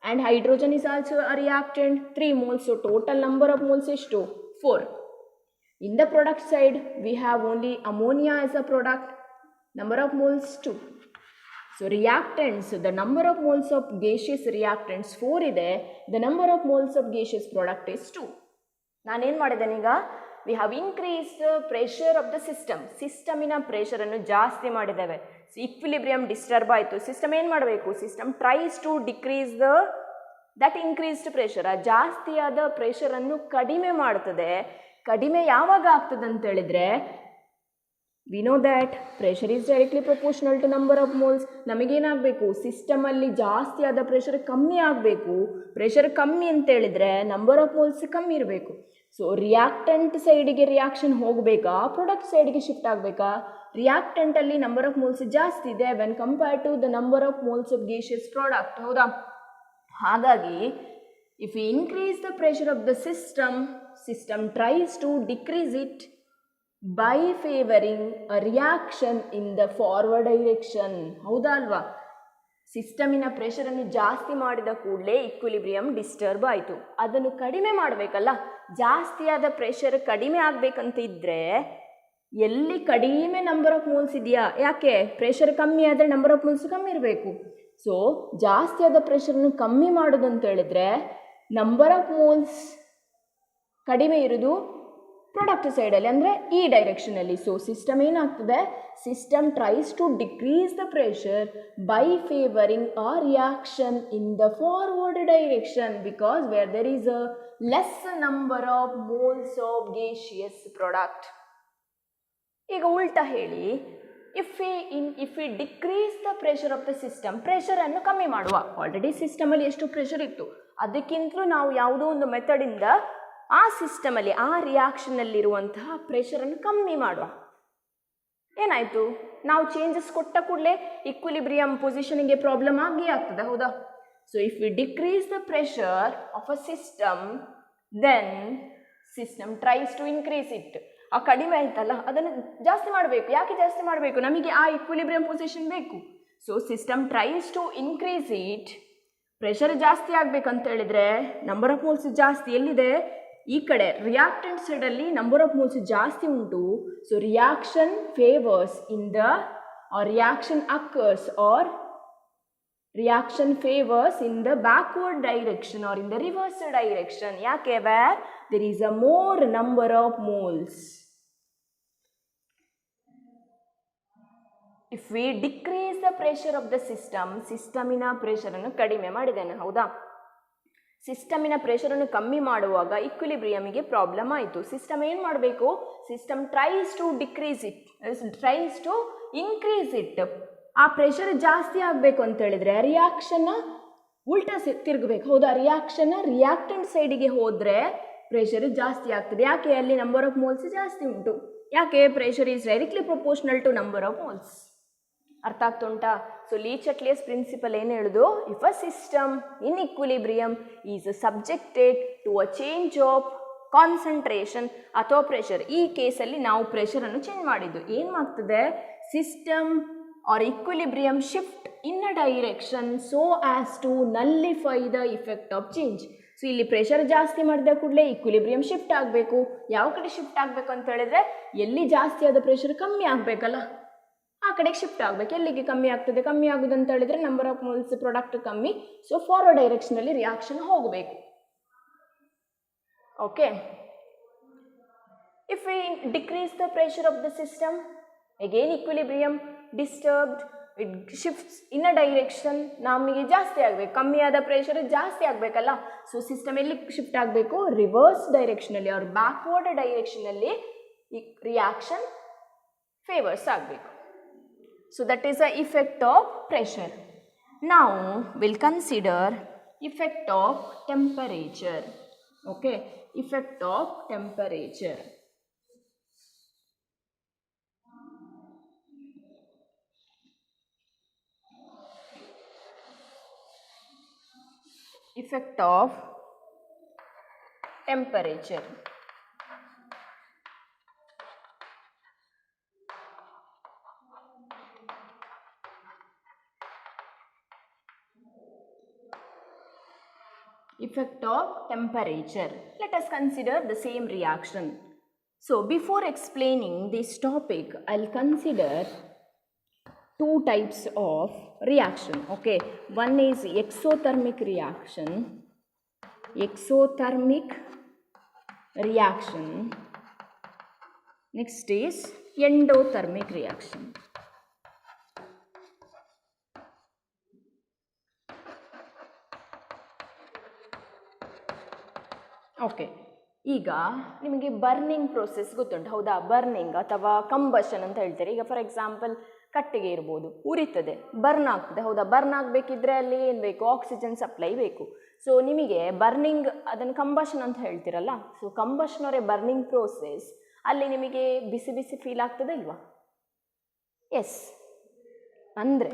and hydrogen is also a reactant, 3 moles. So total number of moles is 2, 4. In the product side we have only ammonia as a product, number of moles 2. So reactants, the number of moles of gaseous reactants 4 ಇದೆ, the number of moles of gaseous product is 2. ನಾನೇನು ಮಾಡಿದ್ದೇನೀಗ? We have increase the pressure of the system. ಸಿಸ್ಟಮಿನ ಪ್ರೆಷರನ್ನು ಜಾಸ್ತಿ ಮಾಡಿದ್ದೇವೆ. So equilibrium disturb ಆಯಿತು. System ಏನು ಮಾಡಬೇಕು? System tries to decrease that increased pressure. ಆ ಜಾಸ್ತಿಯಾದ ಪ್ರೆಷರನ್ನು ಕಡಿಮೆ ಮಾಡ್ತದೆ. ಕಡಿಮೆ ಯಾವಾಗ ಆಗ್ತದೆ ಅಂತ ಹೇಳಿದರೆ, we know that pressure is directly proportional to number of moles. ನಮಗೇನಾಗಬೇಕು? ಸಿಸ್ಟಮಲ್ಲಿ ಜಾಸ್ತಿ ಆದ ಪ್ರೆಷರ್ ಕಮ್ಮಿ ಆಗಬೇಕು. ಪ್ರೆಷರ್ ಕಮ್ಮಿ ಅಂತ ಹೇಳಿದರೆ ನಂಬರ್ ಆಫ್ ಮೋಲ್ಸ್ ಕಮ್ಮಿ ಇರಬೇಕು. ಸೊ ರಿಯಾಕ್ಟೆಂಟ್ ಸೈಡಿಗೆ ರಿಯಾಕ್ಷನ್ ಹೋಗಬೇಕಾ, ಪ್ರಾಡಕ್ಟ್ ಸೈಡಿಗೆ ಶಿಫ್ಟ್ ಆಗಬೇಕಾ? ರಿಯಾಕ್ಟೆಂಟಲ್ಲಿ ನಂಬರ್ ಆಫ್ ಮೋಲ್ಸ್ ಜಾಸ್ತಿ ಇದೆ when compare to the number of moles of gaseous product. ಹೌದಾ? ಹಾಗಾಗಿ if you increase the pressure of the system tries to decrease it by favoring a reaction in the forward direction. ಹೌದಾ ಅಲ್ವಾ? ಸಿಸ್ಟಮಿನ ಪ್ರೆಷರನ್ನು ಜಾಸ್ತಿ ಮಾಡಿದ ಕೂಡಲೇ ಈಕ್ವಿಲಿಬ್ರಿಯಮ್ ಡಿಸ್ಟರ್ಬ್ ಆಯಿತು. ಅದನ್ನು ಕಡಿಮೆ ಮಾಡಬೇಕಲ್ಲ. ಜಾಸ್ತಿಯಾದ ಪ್ರೆಷರ್ ಕಡಿಮೆ ಆಗಬೇಕಂತ ಇದ್ದರೆ ಎಲ್ಲಿ ಕಡಿಮೆ ನಂಬರ್ ಆಫ್ ಮೋಲ್ಸ್ ಇದೆಯಾ? ಯಾಕೆ? ಪ್ರೆಷರ್ ಕಮ್ಮಿ ಆದರೆ ನಂಬರ್ ಆಫ್ ಮೋಲ್ಸ್ ಕಮ್ಮಿ ಇರಬೇಕು. ಸೊ ಜಾಸ್ತಿಯಾದ ಪ್ರೆಷರನ್ನು ಕಮ್ಮಿ ಮಾಡೋದು ಅಂತ ಹೇಳಿದರೆ ನಂಬರ್ ಆಫ್ ಮೋಲ್ಸ್ ಕಡಿಮೆ ಇರೋದು ಪ್ರಾಡಕ್ಟ್ ಸೈಡಲ್ಲಿ, ಅಂದರೆ ಈ ಡೈರೆಕ್ಷನಲ್ಲಿ. ಸೊ ಸಿಸ್ಟಮ್ ಏನಾಗ್ತದೆ? System tries to decrease the pressure by favouring a reaction in the forward direction, because where there is a less number of moles of gaseous product. ಈಗ ಉಲ್ಟಾ ಹೇಳಿ, if we decrease the pressure of the system, ಪ್ರೆಷರನ್ನು ಕಮ್ಮಿ ಮಾಡುವ. Already ಸಿಸ್ಟಮಲ್ಲಿ ಎಷ್ಟು pressure ಇತ್ತು, ಅದಕ್ಕಿಂತಲೂ ನಾವು ಯಾವುದೋ ಒಂದು ಮೆಥಡಿಂದ ಆ ಸಿಸ್ಟಮಲ್ಲಿ, ಆ ರಿಯಾಕ್ಷನ್ನಲ್ಲಿರುವಂತಹ ಪ್ರೆಷರನ್ನು ಕಮ್ಮಿ ಮಾಡುವ. ಏನಾಯಿತು? ನಾವು ಚೇಂಜಸ್ ಕೊಟ್ಟ ಕೂಡಲೇ ಈಕ್ವಿಲಿಬ್ರಿಯಮ್ ಪೊಸಿಷನಿಗೆ ಪ್ರಾಬ್ಲಮ್ ಆಗೇ ಆಗ್ತದೆ. ಹೌದಾ? So if we decrease the pressure of a system, then system tries to increase it. ಆ ಕಡಿಮೆ ಆಯ್ತಲ್ಲ ಅದನ್ನು ಜಾಸ್ತಿ ಮಾಡಬೇಕು. ಯಾಕೆ ಜಾಸ್ತಿ ಮಾಡಬೇಕು? ನಮಗೆ ಆ ಈಕ್ವಿಲಿಬ್ರಿಯಮ್ ಪೊಸಿಷನ್ ಬೇಕು. So system tries to increase it. Pressure ಜಾಸ್ತಿ ಆಗಬೇಕಂತ ಹೇಳಿದರೆ ನಂಬರ್ ಆಫ್ ಮೋಲ್ಸ್ ಜಾಸ್ತಿ ಎಲ್ಲಿದೆ? ಈ ಕಡೆ ರಿಯಾಕ್ಟೆಂಟ್ ಸೈಡಲ್ಲಿ ನಂಬರ್ ಆಫ್ ಮೋಲ್ಸ್ ಜಾಸ್ತಿ ಉಂಟು. So reaction favours in the, or reaction occurs, or reaction favours in the backward direction or in the reverse direction. ಯಾಕೆ? Where there is a more number of moles. If we decrease the pressure of the ಸಿಸ್ಟಮಿನ ಪ್ರೆಷರನ್ನು ಕಡಿಮೆ ಮಾಡಿದ್ದೇನೆ. ಹೌದಾ? ಸಿಸ್ಟಮಿನ ಪ್ರೆಷರನ್ನು ಕಮ್ಮಿ ಮಾಡುವಾಗ ಈಕ್ವಿಲಿಬ್ರಿಯಮಿಗೆ problem ಆಯಿತು. System ಏನು ಮಾಡಬೇಕು? System tries to decrease it, tries to increase it. ಆ ಪ್ರೆಷರ್ ಜಾಸ್ತಿ ಆಗಬೇಕು ಅಂತ ಹೇಳಿದರೆ ರಿಯಾಕ್ಷನ್ನ ಉಲ್ಟಾ ತಿರುಗಬೇಕು. ಹೌದಾ? ರಿಯಾಕ್ಟೆಂಟ್ ಸೈಡಿಗೆ ಹೋದರೆ ಪ್ರೆಷರ್ ಜಾಸ್ತಿ ಆಗ್ತದೆ. ಯಾಕೆ? ಅಲ್ಲಿ ನಂಬರ್ ಆಫ್ ಮೋಲ್ಸ್ ಜಾಸ್ತಿ ಉಂಟು. ಯಾಕೆ? Pressure is directly proportional to number of moles. ಅರ್ಥ ಆಗ್ತುಂಟಾ? ಸೊ ಲೀಚಟ್ಲಿಯಸ್ ಪ್ರಿನ್ಸಿಪಲ್ ಏನು ಹೇಳೋದು? If a system in equilibrium is subjected to a change of concentration ಅಥವಾ ಪ್ರೆಷರ್. ಈ ಕೇಸಲ್ಲಿ ನಾವು ಪ್ರೆಷರನ್ನು ಚೇಂಜ್ ಮಾಡಿದ್ದು. ಏನಾಗ್ತದೆ? System or equilibrium shift in a direction so as to nullify the effect of change. So ಇಲ್ಲಿ ಪ್ರೆಷರ್ ಜಾಸ್ತಿ ಮಾಡಿದ ಕೂಡಲೇ ಈಕ್ವಿಲಿಬ್ರಿಯಂ ಶಿಫ್ಟ್ ಆಗಬೇಕು. ಯಾವ ಕಡೆ ಶಿಫ್ಟ್ ಆಗಬೇಕು ಅಂತ ಹೇಳಿದ್ರೆ ಎಲ್ಲಿ ಜಾಸ್ತಿ ಆದ ಪ್ರೆಷರ್ ಕಮ್ಮಿ ಆಗಬೇಕಲ್ಲ, ಆ ಕಡೆಗೆ ಶಿಫ್ಟ್ ಆಗಬೇಕು. ಎಲ್ಲಿಗೆ ಕಮ್ಮಿ ಆಗ್ತದೆ? ಕಮ್ಮಿ ಆಗೋದು ಅಂತ ಹೇಳಿದ್ರೆ ನಂಬರ್ ಆಫ್ ಮೋಲ್ಸ್ ಪ್ರಾಡಕ್ಟ್ ಕಮ್ಮಿ, ಸೊ ಫಾರ್ವರ್ಡ್ ಡೈರೆಕ್ಷನಲ್ಲಿ ರಿಯಾಕ್ಷನ್ ಹೋಗಬೇಕು. Okay, if we decrease the pressure of the system, again equilibrium disturbed, it shifts in a direction. ನಮಗೆ ಜಾಸ್ತಿ ಆಗಬೇಕು, ಕಮ್ಮಿ ಆದ ಪ್ರೆಷರ್ ಜಾಸ್ತಿ ಆಗಬೇಕಲ್ಲ, ಸೊ ಸಿಸ್ಟಮ್ ಎಲ್ಲಿ ಶಿಫ್ಟ್ ಆಗಬೇಕು? ರಿವರ್ಸ್ ಡೈರೆಕ್ಷನಲ್ಲಿ ಆರ್ ಬ್ಯಾಕ್ವರ್ಡ್ ಡೈರೆಕ್ಷನಲ್ಲಿ ರಿಯಾಕ್ಷನ್ ಫೇವರ್ಸ್ ಆಗಬೇಕು. So that is the effect of pressure. Now will consider effect of temperature. Okay, effect of temperature. Effect of temperature. Effect of temperature. Let us consider the same reaction. So before explaining this topic, I'll consider two types of reaction. Okay, one is exothermic reaction. Exothermic reaction. Next is endothermic reaction. Okay, ಈಗ ನಿಮಗೆ burning process ಗೊತ್ತುಂಟು ಹೌದಾ? Burning ಅಥವಾ combustion ಅಂತ ಹೇಳ್ತಾರೆ. ಈಗ for example ಕಟ್ಟಿಗೆ ಇರ್ಬೋದು, ಉರಿತದೆ, ಬರ್ನ್ ಆಗ್ತದೆ ಹೌದಾ? ಬರ್ನ್ ಆಗಬೇಕಿದ್ರೆ ಅಲ್ಲಿ ಏನು ಬೇಕು? ಆಕ್ಸಿಜನ್ ಸಪ್ಲೈ ಬೇಕು. ಸೊ ನಿಮಗೆ ಬರ್ನಿಂಗ್, ಅದನ್ನು ಕಂಬಷನ್ ಅಂತ ಹೇಳ್ತಿರಲ್ಲ, ಸೊ ಕಂಬಷನ್ ಅವರೇ ಬರ್ನಿಂಗ್ ಪ್ರೋಸೆಸ್, ಅಲ್ಲಿ ನಿಮಗೆ ಬಿಸಿ ಬಿಸಿ ಫೀಲ್ ಆಗ್ತದೆ ಇಲ್ವಾ? ಎಸ್, ಅಂದರೆ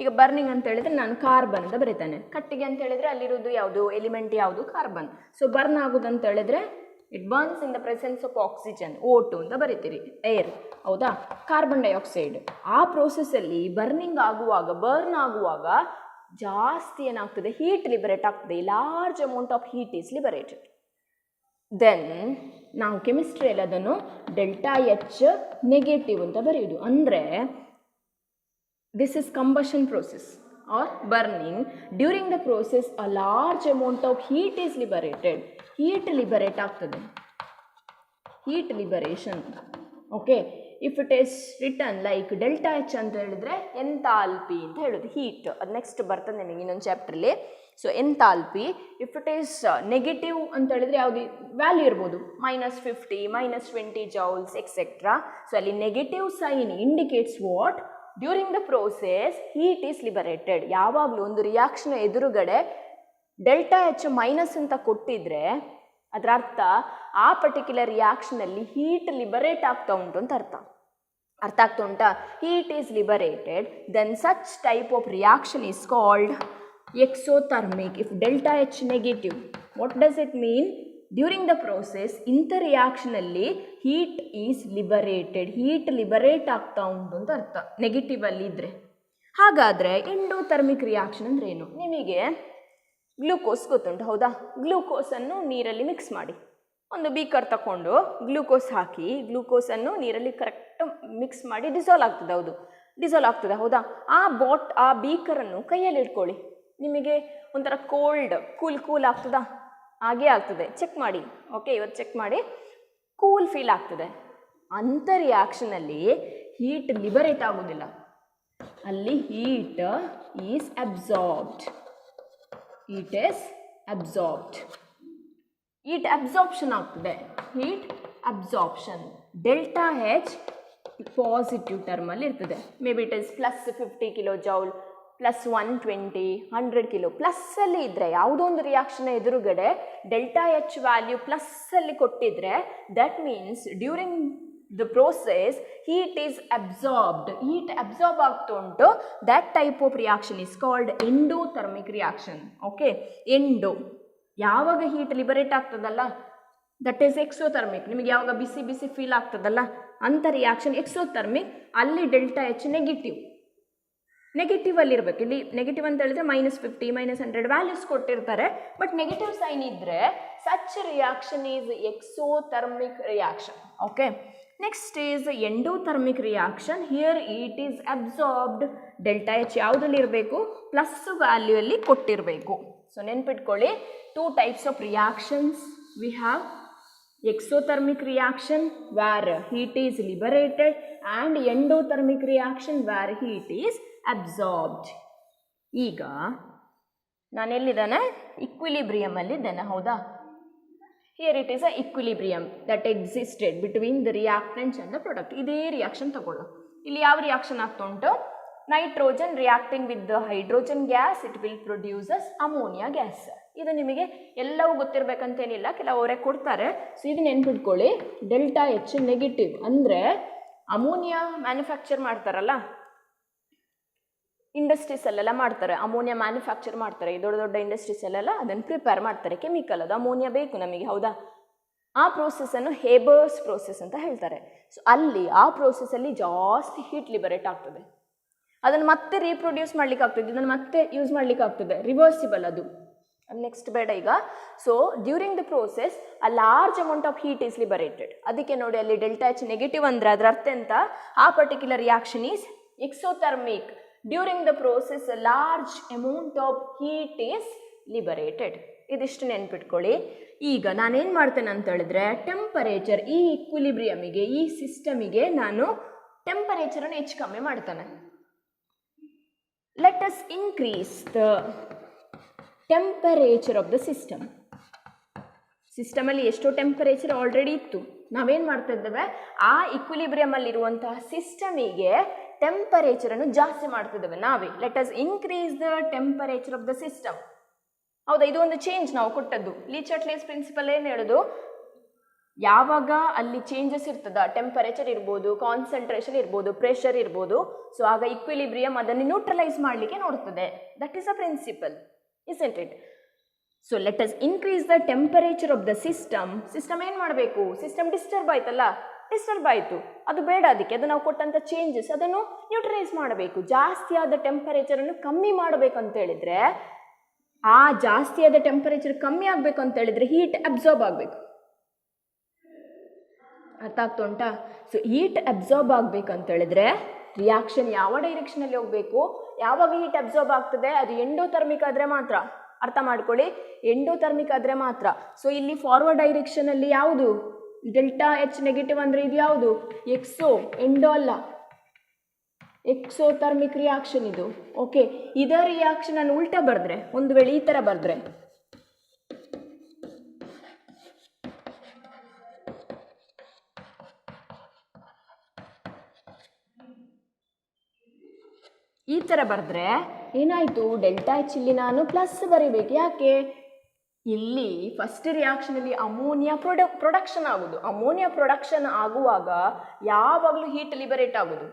ಈಗ ಬರ್ನಿಂಗ್ ಅಂತ ಹೇಳಿದ್ರೆ ನಾನು ಕಾರ್ಬನ್ ಅಂತ ಬರೀತಾನೆ, ಕಟ್ಟಿಗೆ ಅಂತ ಹೇಳಿದ್ರೆ ಅಲ್ಲಿರೋದು ಯಾವುದು? ಎಲಿಮೆಂಟ್ ಯಾವುದು? ಕಾರ್ಬನ್. ಸೊ ಬರ್ನ್ ಆಗೋದು ಅಂತ ಹೇಳಿದ್ರೆ it burns in the presence of oxygen, O2 ಅಂತ ಬರೀತೀರಿ, ಏರ್ ಹೌದಾ? Carbon dioxide. ಆ ಪ್ರೋಸೆಸ್ಸಲ್ಲಿ ಬರ್ನಿಂಗ್ ಆಗುವಾಗ, ಬರ್ನ್ ಆಗುವಾಗ ಜಾಸ್ತಿ ಏನಾಗ್ತದೆ? ಹೀಟ್ ಲಿಬರೇಟ್ ಆಗ್ತದೆ. Large amount of heat is liberated. Then ನಾವು ಕೆಮಿಸ್ಟ್ರಿಯಲ್ಲಿ ಅದನ್ನು ಡೆಲ್ಟಾ ಎಚ್ ನೆಗೆಟಿವ್ ಅಂತ ಬರೆಯುವುದು. ಅಂದರೆ this is combustion process or burning. During the process a large amount of heat is liberated. Heat liberate ಆಗ್ತದೆ, heat liberation. Okay, if it is written like delta H ಅಂತ ಹೇಳಿದ್ರೆ enthalpy ಅಂತ ಹೇಳೋದು, heat. ಅದು next ಬರ್ತದೆ ನಿಮಗೆ ಇನ್ನೊಂದು ಚಾಪ್ಟ್ರಲ್ಲಿ. So enthalpy. If it is negative ಅಂತ ಹೇಳಿದ್ರೆ ಯಾವುದು ವ್ಯಾಲ್ಯೂ ಇರ್ಬೋದು? -50, -20 ಜೌಲ್ಸ್ ಎಕ್ಸೆಟ್ರಾ. ಸೊ ಅಲ್ಲಿ negative sign indicates what? During the process heat is liberated. ಯಾವಾಗಲೂ ಒಂದು ರಿಯಾಕ್ಷನ್ ಎದುರುಗಡೆ ಡೆಲ್ಟಾ ಎಚ್ ಮೈನಸ್ ಅಂತ ಕೊಟ್ಟಿದ್ರೆ ಅದರ ಅರ್ಥ ಆ ಪರ್ಟಿಕ್ಯುಲರ್ ರಿಯಾಕ್ಷನಲ್ಲಿ ಹೀಟ್ ಲಿಬರೇಟ್ ಆಗ್ತಾ ಉಂಟು ಅಂತ ಅರ್ಥ. ಅರ್ಥ ಆಗ್ತಾ ಉಂಟಾ? Heat is liberated, then such type of reaction is called exothermic. If delta H negative, what does it mean? During the process ಇಂಥ ರಿಯಾಕ್ಷನಲ್ಲಿ heat is liberated, heat liberate ಆಗ್ತಾ ಉಂಟು ಅಂತ ಅರ್ಥ ನೆಗೆಟಿವ್ ಅಲ್ಲಿ ಇದ್ರೆ. ಹಾಗಾದರೆ ಎಂಡೋಥರ್ಮಿಕ್ ರಿಯಾಕ್ಷನ್ ಅಂದ್ರೆ ಏನು? ನಿಮಗೆ ಗ್ಲೂಕೋಸ್ ಗೊತ್ತುಂಟು ಹೌದಾ? ಗ್ಲೂಕೋಸನ್ನು ನೀರಲ್ಲಿ ಮಿಕ್ಸ್ ಮಾಡಿ, ಒಂದು ಬೀಕರ್ ತಗೊಂಡು ಗ್ಲೂಕೋಸ್ ಹಾಕಿ, ಗ್ಲೂಕೋಸನ್ನು ನೀರಲ್ಲಿ ಕರೆಕ್ಟ್ ಮಿಕ್ಸ್ ಮಾಡಿ ಡಿಸಾಲ್ವ್ ಆಗ್ತದೆ. ಹೌದು, ಡಿಸಾಲ್ವ್ ಆಗ್ತದೆ ಹೌದಾ? ಆ ಬೀಕರನ್ನು ಕೈಯಲ್ಲಿ ಇಟ್ಕೊಳ್ಳಿ, ನಿಮಗೆ ಒಂಥರ ಕೂಲ್ ಆಗ್ತದಾ? ಹಾಗೇ ಆಗ್ತದೆ. ಚೆಕ್ ಮಾಡಿ. ಓಕೆ, ಇವತ್ತು ಚೆಕ್ ಮಾಡಿ, ಕೂಲ್ ಫೀಲ್ ಆಗ್ತದೆ. ಅಂಥ ರಿಯಾಕ್ಷನಲ್ಲಿ ಹೀಟ್ ಲಿಬರೇಟ್ ಆಗೋದಿಲ್ಲ, ಅಲ್ಲಿ heat is absorbed. Heat is absorbed. Heat absorption ಆಗ್ತದೆ, heat absorption. Delta H positive ಟರ್ಮಲ್ಲಿ ಇರ್ತದೆ. May be it is +50 kilo joule, +120, 100 kilo. ಪ್ಲಸ್ಸಲ್ಲಿ ಇದ್ದರೆ ಯಾವುದೋ ಒಂದು ರಿಯಾಕ್ಷನ್ ಎದುರುಗಡೆ ಡೆಲ್ಟಾ ಎಚ್ ವ್ಯಾಲ್ಯೂ ಪ್ಲಸ್ಸಲ್ಲಿ ಕೊಟ್ಟಿದ್ರೆ that means during the process heat is absorbed. Heat absorb ಆಗ್ತಾ ಉಂಟು. That type of reaction is called endothermic reaction. Okay, endo ಯಾವಾಗ heat liberate ಆಗ್ತದಲ್ಲ ದಟ್ ಈಸ್ ಎಕ್ಸೋಥರ್ಮಿಕ್. ನಿಮಗೆ ಯಾವಾಗ ಬಿಸಿ ಬಿಸಿ ಫೀಲ್ ಆಗ್ತದಲ್ಲ ಅಂಥ ರಿಯಾಕ್ಷನ್ ಎಕ್ಸೋಥರ್ಮಿಕ್. ಅಲ್ಲಿ ಡೆಲ್ಟಾ ಎಚ್ ನೆಗೆಟಿವ್. ನೆಗೆಟಿವಲ್ಲಿರಬೇಕು. ಇಲ್ಲಿ ನೆಗೆಟಿವ್ ಅಂತ ಹೇಳಿದ್ರೆ -50 -100 ವ್ಯಾಲ್ಯೂಸ್ ಕೊಟ್ಟಿರ್ತಾರೆ. ಬಟ್ ನೆಗೆಟಿವ್ ಸೈನ್ ಇದ್ದರೆ such reaction is exothermic reaction. Okay, next is endothermic reaction. Here it is absorbed. Delta H ಯಾವುದ್ರಲ್ಲಿ ಇರಬೇಕು? ಪ್ಲಸ್ ವ್ಯಾಲ್ಯೂ ಅಲ್ಲಿ ಕೊಟ್ಟಿರಬೇಕು. ಸೊ ನೆನ್ಪಿಟ್ಕೊಳ್ಳಿ, 2 types of reactions we have: exothermic reaction where heat is liberated and endothermic reaction where heat is absorbed. ಈಗ ನಾನೆಲ್ಲಿದ್ದಾನೆ? Equilibrium ಅಲ್ಲಿದ್ದೇನೆ, ಹೌದಾ? Here it is a equilibrium that existed between the reactants and the product. ಇದೇ reaction ತಗೊಳ್ಳೋ. ಇಲ್ಲಿ ಯಾವ reaction ಆಗ್ತಾ ಉಂಟು? Nitrogen reacting with the hydrogen gas, it will produces ammonia gas. ಇದು ನಿಮಗೆ ಎಲ್ಲವೂ ಗೊತ್ತಿರಬೇಕಂತೇನಿಲ್ಲ, ಕೆಲವರೇ ಕೊಡ್ತಾರೆ. ಸೊ ಇದು ನೆನ್ಪಿಟ್ಕೊಳ್ಳಿ. ಡೆಲ್ಟಾ ಎಚ್ ನೆಗೆಟಿವ್ ಅಂದರೆ ಅಮೋನಿಯಾ ಮ್ಯಾನುಫ್ಯಾಕ್ಚರ್ ಮಾಡ್ತಾರಲ್ಲ, ಇಂಡಸ್ಟ್ರೀಸಲ್ಲೆಲ್ಲ ಮಾಡ್ತಾರೆ, ಅಮೋನಿಯಾ ಮ್ಯಾನುಫ್ಯಾಕ್ಚರ್ ಮಾಡ್ತಾರೆ. ದೊಡ್ಡ ದೊಡ್ಡ ಇಂಡಸ್ಟ್ರೀಸಲ್ಲೆಲ್ಲ ಅದನ್ನು ಪ್ರಿಪೇರ್ ಮಾಡ್ತಾರೆ. ಕೆಮಿಕಲ್ ಅದು, ಅಮೋನಿಯಾ ಬೇಕು ನಮಗೆ, ಹೌದಾ? ಆ ಪ್ರೋಸೆಸ್ಸನ್ನು ಹೇಬರ್ಸ್ ಪ್ರೋಸೆಸ್ ಅಂತ ಹೇಳ್ತಾರೆ. ಸೊ ಅಲ್ಲಿ ಆ ಪ್ರೋಸೆಸ್ಸಲ್ಲಿ ಜಾಸ್ತಿ ಹೀಟ್ ಲಿಬರೇಟ್ ಆಗ್ತದೆ. ಅದನ್ನು ಮತ್ತೆ ರೀಪ್ರೊಡ್ಯೂಸ್ ಮಾಡ್ಲಿಕ್ಕೆ ಆಗ್ತದೆ, ಇದನ್ನು ಮತ್ತೆ ಯೂಸ್ ಮಾಡ್ಲಿಕ್ಕೆ ಆಗ್ತದೆ, ರಿವರ್ಸಿಬಲ್ ಅದು. ನೆಕ್ಸ್ಟ್ ಬೇಡ ಈಗ. So during the process a large amount of heat is liberated. ಅದಕ್ಕೆ ನೋಡಿ ಅಲ್ಲಿ ಡೆಲ್ಟಾ ಎಚ್ ನೆಗೆಟಿವ್ ಅಂದರೆ ಅದರ ಅರ್ಥ ಎಂತ? ಆ particular reaction is exothermic. During the process a large amount of heat is liberated. ಇದಿಷ್ಟು ನೆನ್ಪಿಟ್ಕೊಳ್ಳಿ. ಈಗ ನಾನೇನು ಮಾಡ್ತೇನೆ ಅಂತ ಹೇಳಿದ್ರೆ, ಟೆಂಪರೇಚರ್, ಈ ಇಕ್ವಿಲಿಬ್ರಿಯಮಿಗೆ, ಈ ಸಿಸ್ಟಮಿಗೆ ನಾನು ಟೆಂಪರೇಚರನ್ನು ಹೆಚ್ಚು ಕಮ್ಮಿ ಮಾಡ್ತೇನೆ. Let us increase the temperature of the system. ಸಿಸ್ಟಮಲ್ಲಿ ಎಷ್ಟೋ ಟೆಂಪರೇಚರ್ ಆಲ್ರೆಡಿ ಇತ್ತು. ನಾವೇನು ಮಾಡ್ತಾ ಇದ್ದೇವೆ? ಆ ಇಕ್ವಿಲಿಬ್ರಿಯಮಲ್ಲಿರುವಂತಹ ಸಿಸ್ಟಮಿಗೆ ಟೆಂಪರೇಚರನ್ನು ಜಾಸ್ತಿ ಮಾಡ್ತಿದ್ದೇವೆ ನಾವೇ. Let us increase the temperature of the system. ಹೌದಾ? ಇದು ಒಂದು ಚೇಂಜ್ ನಾವು ಕೊಟ್ಟದ್ದು. ಲೀಚಟ್ಲೀಸ್ ಪ್ರಿನ್ಸಿಪಲ್ ಏನು ಹೇಳೋದು? ಯಾವಾಗ ಅಲ್ಲಿ ಚೇಂಜಸ್ ಇರ್ತದ, ಟೆಂಪರೇಚರ್ ಇರ್ಬೋದು, ಕಾನ್ಸಂಟ್ರೇಷನ್ ಇರ್ಬೋದು, ಪ್ರೆಷರ್ ಇರ್ಬೋದು, ಸೊ ಆಗ ಇಕ್ವಿಲಿಬ್ರಿಯಮ್ ಅದನ್ನು ನ್ಯೂಟ್ರಲೈಸ್ ಮಾಡಲಿಕ್ಕೆ ನೋಡ್ತದೆ. That is a principle, isn't it? So let us increase the temperature of the system. System ಏನು ಮಾಡಬೇಕು? ಸಿಸ್ಟಮ್ ಡಿಸ್ಟರ್ಬ್ ಆಯ್ತಲ್ಲ, ಡಿಸ್ಟರ್ಬ್ ಆಯಿತು, ಅದು ಬೇಡ. ಅದಕ್ಕೆ ಅದು ನಾವು ಕೊಟ್ಟಂಥ ಚೇಂಜಸ್ ಅದನ್ನು ನ್ಯೂಟ್ರಲೈಸ್ ಮಾಡಬೇಕು. ಜಾಸ್ತಿಯಾದ ಟೆಂಪರೇಚರನ್ನು ಕಮ್ಮಿ ಮಾಡಬೇಕು ಅಂತ ಹೇಳಿದರೆ, ಆ ಜಾಸ್ತಿಯಾದ ಟೆಂಪರೇಚರ್ ಕಮ್ಮಿ ಆಗಬೇಕು ಅಂತ ಹೇಳಿದರೆ ಹೀಟ್ ಅಬ್ಸಾರ್ಬ್ ಆಗಬೇಕು. ಅರ್ಥ ಆಗ್ತಾ ಉಂಟಾ? ಸೊ ಹೀಟ್ ಅಬ್ಸಾರ್ಬ್ ಆಗಬೇಕಂತ ಹೇಳಿದ್ರೆ ರಿಯಾಕ್ಷನ್ ಯಾವ ಡೈರೆಕ್ಷನಲ್ಲಿ ಹೋಗಬೇಕು? ಯಾವಾಗ ಹೀಟ್ ಅಬ್ಸಾರ್ಬ್ ಆಗ್ತದೆ ಅದು ಎಂಡೋಥರ್ಮಿಕ್ ಆದರೆ ಮಾತ್ರ. ಅರ್ಥ ಮಾಡ್ಕೊಳ್ಳಿ, ಎಂಡೋಥರ್ಮಿಕ್ ಆದರೆ ಮಾತ್ರ. ಸೊ ಇಲ್ಲಿ ಫಾರ್ವರ್ಡ್ ಡೈರೆಕ್ಷನಲ್ಲಿ ಯಾವುದು? ಡೆಲ್ಟಾ ಎಚ್ ನೆಗೆಟಿವ್ ಅಂದರೆ ಇದು ಯಾವುದು? ಎಕ್ಸೋ, ಎಂಡೋ ಅಲ್ಲ, ಎಕ್ಸೋಥರ್ಮಿಕ್ ರಿಯಾಕ್ಷನ್ ಇದು. ಓಕೆ, ಇದರ ರಿಯಾಕ್ಷನ್ ನಾನು ಉಲ್ಟಾ ಬರೆದ್ರೆ, ಒಂದು ವೇಳೆ ಈ ಥರ ಬರೆದ್ರೆ, ಈ ಥರ ಬರೆದ್ರೆ ಏನಾಯಿತು? ಡೆಲ್ಟಾ ಎಚ್ ಇಲ್ಲಿ ನಾನು ಪ್ಲಸ್ ಬರೀಬೇಕು. ಯಾಕೆ? ಇಲ್ಲಿ ಫಸ್ಟ್ ರಿಯಾಕ್ಷನಲ್ಲಿ ಅಮೋನಿಯಾ ಪ್ರೊಡಕ್ಷನ್ ಆಗೋದು. ಅಮೋನಿಯಾ ಪ್ರೊಡಕ್ಷನ್ ಆಗುವಾಗ ಯಾವಾಗಲೂ ಹೀಟ್ ಲಿಬರೇಟ್ ಆಗೋದು,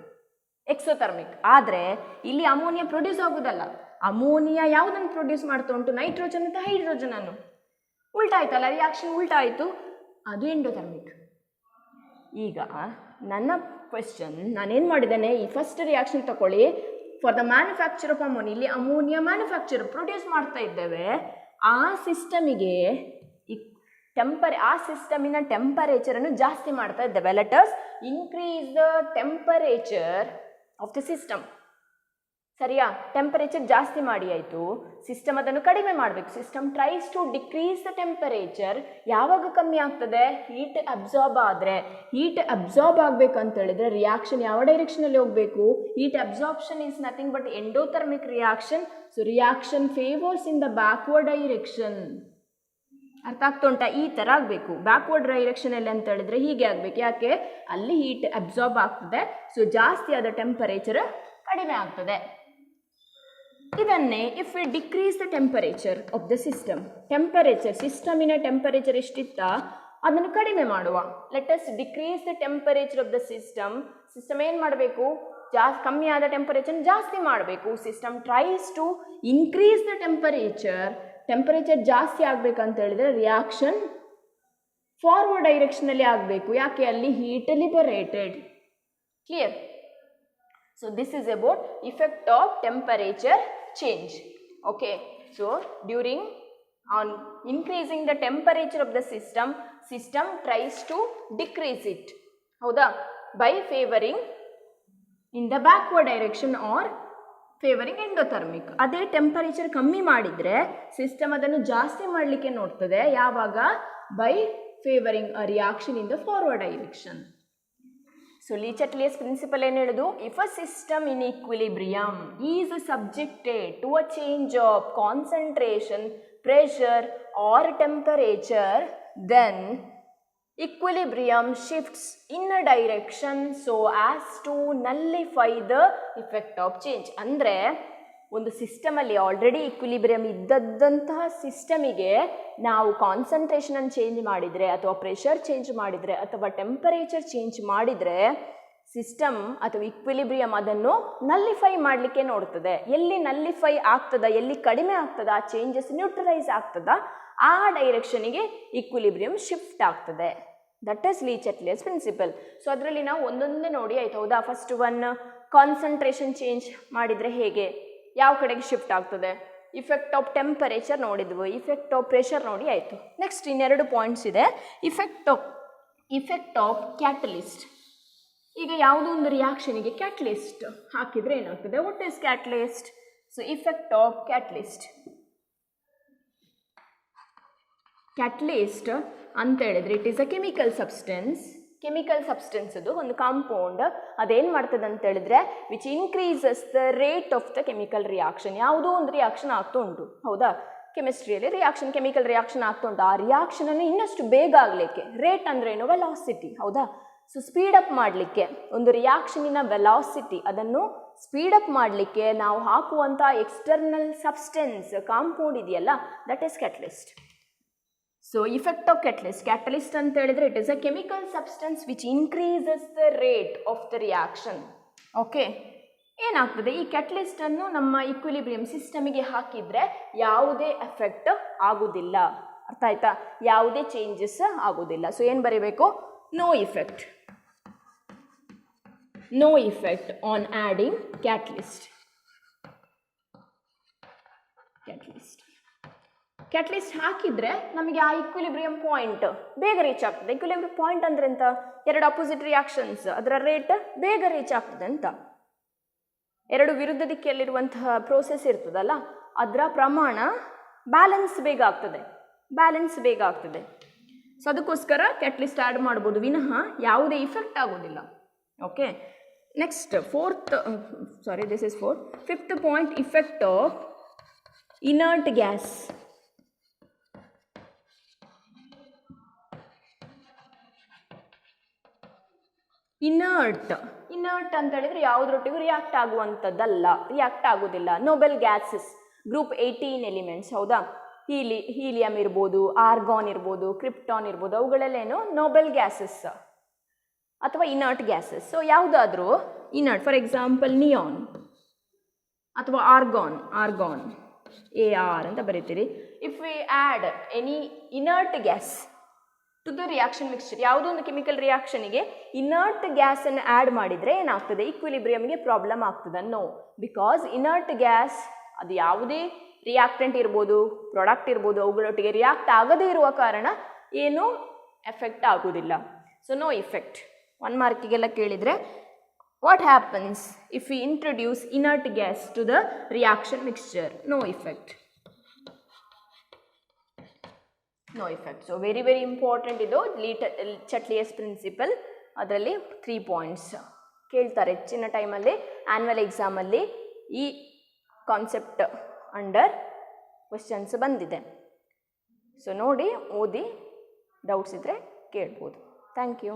ಎಕ್ಸೋಥರ್ಮಿಕ್. ಆದರೆ ಇಲ್ಲಿ ಅಮೋನಿಯಾ ಪ್ರೊಡ್ಯೂಸ್ ಆಗೋದಲ್ಲ. ಅಮೋನಿಯಾ ಯಾವುದನ್ನು ಪ್ರೊಡ್ಯೂಸ್ ಮಾಡ್ತಾ ಉಂಟು? ನೈಟ್ರೋಜನ್ ಮತ್ತು ಹೈಡ್ರೋಜನ್ ಅನ್ನು. ಉಲ್ಟಾ ಆಯ್ತಲ್ಲ, ರಿಯಾಕ್ಷನ್ ಉಲ್ಟಾ ಆಯಿತು, ಅದು ಎಂಡೋಥರ್ಮಿಕ್. ಈಗ ನನ್ನ ಕ್ವೆಶ್ಚನ್, ನಾನೇನು ಮಾಡಿದ್ದೇನೆ, ಈ ಫಸ್ಟ್ ರಿಯಾಕ್ಷನ್ ತಗೊಳ್ಳಿ. For the manufacture of ammonia, ಇಲ್ಲಿ ಅಮೋನಿಯಾ ಮ್ಯಾನುಫ್ಯಾಕ್ಚರ್ ಪ್ರೊಡ್ಯೂಸ್ ಮಾಡ್ತಾ ಇದ್ದೇವೆ. ಆ ಸಿಸ್ಟಮಿಗೆ ಆ ಸಿಸ್ಟಮಿನ ಟೆಂಪರೇಚರನ್ನು ಜಾಸ್ತಿ ಮಾಡ್ತಾ ಇದ್ದೇವೆ. Let us increase the temperature of the system. ಸರಿಯಾ? ಟೆಂಪರೇಚರ್ ಜಾಸ್ತಿ ಮಾಡಿ ಆಯಿತು, ಸಿಸ್ಟಮ್ ಅದನ್ನು ಕಡಿಮೆ ಮಾಡಬೇಕು. System tries to decrease the temperature. ಯಾವಾಗ ಕಮ್ಮಿ ಆಗ್ತದೆ? ಹೀಟ್ ಅಬ್ಸಾರ್ಬ್ ಆದರೆ. ಹೀಟ್ ಅಬ್ಸಾರ್ಬ್ ಆಗಬೇಕಂತ ಹೇಳಿದ್ರೆ ರಿಯಾಕ್ಷನ್ ಯಾವ ಡೈರೆಕ್ಷನಲ್ಲಿ ಹೋಗಬೇಕು? Heat absorption is nothing but endothermic reaction. So reaction favours in the backward direction. ಅರ್ಥ ಆಗ್ತಾ ಉಂಟಾ? ಈ ಥರ ಆಗಬೇಕು. ಬ್ಯಾಕ್ವರ್ಡ್ ಡೈರೆಕ್ಷನಲ್ಲಿ ಅಂತ ಹೇಳಿದ್ರೆ ಹೀಗೆ ಆಗಬೇಕು. ಯಾಕೆ? ಅಲ್ಲಿ ಹೀಟ್ ಅಬ್ಸಾರ್ಬ್ ಆಗ್ತದೆ, ಸೊ ಜಾಸ್ತಿ ಆದ ಟೆಂಪರೇಚರ್ ಕಡಿಮೆ ಆಗ್ತದೆ. ಇದನ್ನೇ if we decrease the temperature of the system, temperature ಸಿಸ್ಟಮಿನ ಟೆಂಪರೇಚರ್ ಎಷ್ಟಿತ್ತ ಅದನ್ನು ಕಡಿಮೆ ಮಾಡುವ. Let us decrease the temperature of the system. System ಏನು ಮಾಡಬೇಕು? ಕಮ್ಮಿ ಆದ ಟೆಂಪರೇಚರ್ ಜಾಸ್ತಿ ಮಾಡಬೇಕು. System tries to increase the temperature. Temperature ಜಾಸ್ತಿ ಆಗಬೇಕಂತ ಹೇಳಿದರೆ ರಿಯಾಕ್ಷನ್ ಫಾರ್ವರ್ಡ್ ಡೈರೆಕ್ಷನಲ್ಲಿ ಆಗಬೇಕು. ಯಾಕೆ? ಅಲ್ಲಿ heat liberated. Clear? So this is about effect of temperature change. Okay, so during on increasing the temperature of the system tries to decrease it. ಹೌದಾ, by favoring in the backward direction or favouring endothermic. ಅದೇ temperature ಕಮ್ಮಿ ಮಾಡಿದರೆ system ಅದನ್ನು ಜಾಸ್ತಿ ಮಾಡಲಿಕ್ಕೆ ನೋಡ್ತದೆ. ಯಾವಾಗ? By favouring a reaction in the forward direction. So Le Chatelier's principle ಏನು ಹೇಳೋದು? If a system in equilibrium is subjected to a change of concentration, pressure or temperature, then equilibrium shifts in a direction so as to nullify the effect of change. ಅಂದರೆ ಒಂದು ಸಿಸ್ಟಮಲ್ಲಿ already equilibrium ಇದ್ದದ್ದಂತಹ ಸಿಸ್ಟಮಿಗೆ ನಾವು ಕಾನ್ಸಂಟ್ರೇಷನನ್ನು change ಮಾಡಿದರೆ ಅಥವಾ pressure change ಮಾಡಿದರೆ ಅಥವಾ temperature change ಮಾಡಿದರೆ system ಅಥವಾ ಇಕ್ವಿಲಿಬ್ರಿಯಮ್ ಅದನ್ನು ನಲ್ಲಿಫೈ ಮಾಡಲಿಕ್ಕೆ ನೋಡ್ತದೆ. ಎಲ್ಲಿ ನಲ್ಲಿಫೈ ಆಗ್ತದ, ಎಲ್ಲಿ ಕಡಿಮೆ ಆಗ್ತದ, ಆ ಚೇಂಜಸ್ ನ್ಯೂಟ್ರಲೈಸ್ ಆಗ್ತದ, ಆ ಡೈರೆಕ್ಷನಿಗೆ ಇಕ್ವಿಲಿಬ್ರಿಯಮ್ ಶಿಫ್ಟ್ ಆಗ್ತದೆ. That is Le Chatelier's principle. So ಅದರಲ್ಲಿ ನಾವು ಒಂದೊಂದೇ ನೋಡಿ ಆಯ್ತು. ಹೌದಾ, ಫಸ್ಟ್ ಒನ್ ಕಾನ್ಸಂಟ್ರೇಷನ್ ಚೇಂಜ್ ಮಾಡಿದರೆ ಹೇಗೆ, ಯಾವ ಕಡೆಗೆ ಶಿಫ್ಟ್ ಆಗ್ತದೆ, ಇಫೆಕ್ಟ್ ಆಫ್ ಟೆಂಪರೇಚರ್ ನೋಡಿದ್ವು, ಇಫೆಕ್ಟ್ ಆಫ್ ಪ್ರೆಷರ್ ನೋಡಿ ಆಯಿತು. ನೆಕ್ಸ್ಟ್ ಇನ್ನೆರಡು ಪಾಯಿಂಟ್ಸ್ ಇದೆ. Effect of catalyst. ಈಗ ಯಾವುದೋ ಒಂದು ರಿಯಾಕ್ಷನಿಗೆ ಕ್ಯಾಟಲಿಸ್ಟ್ ಹಾಕಿದರೆ ಏನಾಗ್ತದೆ? What is catalyst? So effect of catalyst. Catalyst ಅಂತ ಹೇಳಿದ್ರೆ it is a chemical substance ಅದು ಒಂದು ಕಾಂಪೌಂಡ್. ಅದೇನು ಮಾಡ್ತದೆ ಅಂತ ಹೇಳಿದ್ರೆ which increases the rate of the chemical reaction. ಯಾವುದೋ ಒಂದು ರಿಯಾಕ್ಷನ್ ಆಗ್ತಾ ಉಂಟು, ಹೌದಾ, ಕೆಮಿಸ್ಟ್ರಿಯಲ್ಲಿ ಕೆಮಿಕಲ್ ರಿಯಾಕ್ಷನ್ ಆಗ್ತಾ ಉಂಟು. ಆ ರಿಯಾಕ್ಷನನ್ನು ಇನ್ನಷ್ಟು ಬೇಗ ಆಗಲಿಕ್ಕೆ, ರೇಟ್ ಅಂದ್ರೆ ಏನು? ವೆಲಾಸಿಟಿ, ಹೌದಾ. ಸೊ ಸ್ಪೀಡಪ್ ಮಾಡಲಿಕ್ಕೆ ಒಂದು ರಿಯಾಕ್ಷನಿನ ವೆಲಾಸಿಟಿ ಅದನ್ನು ಸ್ಪೀಡಪ್ ಮಾಡಲಿಕ್ಕೆ ನಾವು ಹಾಕುವಂಥ ಎಕ್ಸ್ಟರ್ನಲ್ ಸಬ್ಸ್ಟೆನ್ಸ್ ಕಾಂಪೌಂಡ್ ಇದೆಯಲ್ಲ, that is catalyst. So effect of catalyst ಅಂತ ಹೇಳಿದ್ರೆ it is a chemical substance which increases the rate of the reaction. Okay, ಏನಾಗ್ತದೆ? ಈ ಕ್ಯಾಟಲಿಸ್ಟನ್ನು ನಮ್ಮ ಇಕ್ವಿಲಿಬ್ರಿಯಂ ಸಿಸ್ಟಮಿಗೆ ಹಾಕಿದರೆ ಯಾವುದೇ ಎಫೆಕ್ಟ್ ಆಗೋದಿಲ್ಲ. ಅರ್ಥ ಆಯ್ತಾ? ಯಾವುದೇ ಚೇಂಜಸ್ ಆಗೋದಿಲ್ಲ. ಸೊ ಏನು ಬರೀಬೇಕು? No effect on adding catalyst ಹಾಕಿದರೆ ನಮಗೆ ಆ ಇಕ್ವಿಲಿಬ್ರಿಯಂ ಪಾಯಿಂಟ್ ಬೇಗ ರೀಚ್ ಆಗ್ತದೆ. ಇಕ್ವಿಲಿಬ್ರಿಯಂ ಪಾಯಿಂಟ್ ಅಂದರೆ ಎಂತ? ಎರಡು ಅಪೋಸಿಟ್ ರಿಯಾಕ್ಷನ್ಸ್, ಅದರ ರೇಟ್ ಬೇಗ ರೀಚ್ ಆಗ್ತದೆ ಅಂತ. ಎರಡು ವಿರುದ್ಧ ದಿಕ್ಕಿಯಲ್ಲಿರುವಂತಹ ಪ್ರೋಸೆಸ್ ಇರ್ತದಲ್ಲ, ಅದರ ಪ್ರಮಾಣ ಬ್ಯಾಲೆನ್ಸ್ ಬೇಗ ಆಗ್ತದೆ. ಸೊ ಅದಕ್ಕೋಸ್ಕರ ಕ್ಯಾಟಲಿಸ್ಟ್ ಆ್ಯಡ್ ಮಾಡ್ಬೋದು, ವಿನಃ ಯಾವುದೇ ಇಫೆಕ್ಟ್ ಆಗೋದಿಲ್ಲ. Okay, next fifth point, effect of inert gas. Inert ಅಂತ ಹೇಳಿದ್ರೆ ಯಾವುದ್ರೊಟ್ಟಿಗೂ ರಿಯಾಕ್ಟ್ ಆಗೋದಿಲ್ಲ. ನೋಬೆಲ್ ಗ್ಯಾಸಸ್ ಗ್ರೂಪ್ 18 ಎಲಿಮೆಂಟ್ಸ್, ಹೌದಾ. ಹೀಲಿಯಂ ಇರ್ಬೋದು, ಆರ್ಗಾನ್ ಇರ್ಬೋದು, ಕ್ರಿಪ್ಟಾನ್ ಇರ್ಬೋದು, ಅವುಗಳಲ್ಲೇನು ನೋಬೆಲ್ ಗ್ಯಾಸಸ್ ಅಥವಾ ಇನರ್ಟ್ ಗ್ಯಾಸಸ್. ಸೊ ಯಾವುದಾದ್ರೂ ಇನರ್ಟ್, ಫಾರ್ ಎಕ್ಸಾಂಪಲ್ ನಿಯಾನ್ ಅಥವಾ ಆರ್ಗಾನ್ AR ಅಂತ ಬರೀತೀರಿ. If we add any inert gas to the reaction mixture, ಯಾವುದೋ ಒಂದು ಕೆಮಿಕಲ್ ರಿಯಾಕ್ಷನಿಗೆ ಇನರ್ಟ್ ಗ್ಯಾಸನ್ನು ಆ್ಯಡ್ ಮಾಡಿದರೆ ಏನಾಗ್ತದೆ? ಇಕ್ವಿಲಿಬ್ರಿಯಮ್ಗೆ ಪ್ರಾಬ್ಲಮ್ ಆಗ್ತದೆ. ನೋ, ಬಿಕಾಸ್ ಇನರ್ಟ್ ಗ್ಯಾಸ್ ಅದು ಯಾವುದೇ ರಿಯಾಕ್ಟೆಂಟ್ ಇರ್ಬೋದು, ಪ್ರಾಡಕ್ಟ್ ಇರ್ಬೋದು, ಅವುಗಳೊಟ್ಟಿಗೆ ರಿಯಾಕ್ಟ್ ಆಗದೇ ಇರುವ ಕಾರಣ ಏನೂ ಎಫೆಕ್ಟ್ ಆಗೋದಿಲ್ಲ. So no effect. 1 ಮಾರ್ಕಿಗೆಲ್ಲ ಕೇಳಿದರೆ what happens if we introduce inert gas to the reaction mixture? No effect. So very important ಇದು ಲೀಚಟ್ಲಿಯಸ್ ಪ್ರಿನ್ಸಿಪಲ್. ಅದರಲ್ಲಿ 3 ಪಾಯಿಂಟ್ಸ್ ಕೇಳ್ತಾರೆ ಹೆಚ್ಚಿನ ಟೈಮಲ್ಲಿ. ಆ್ಯನ್ಯುವಲ್ ಎಕ್ಸಾಮಲ್ಲಿ ಈ ಕಾನ್ಸೆಪ್ಟ್ ಅಂಡರ್ ಕ್ವೆಶ್ಚನ್ಸ್ ಬಂದಿದೆ. ಸೊ ನೋಡಿ, ಓದಿ, ಡೌಟ್ಸ್ ಇದ್ದರೆ ಕೇಳ್ಬೋದು. Thank you.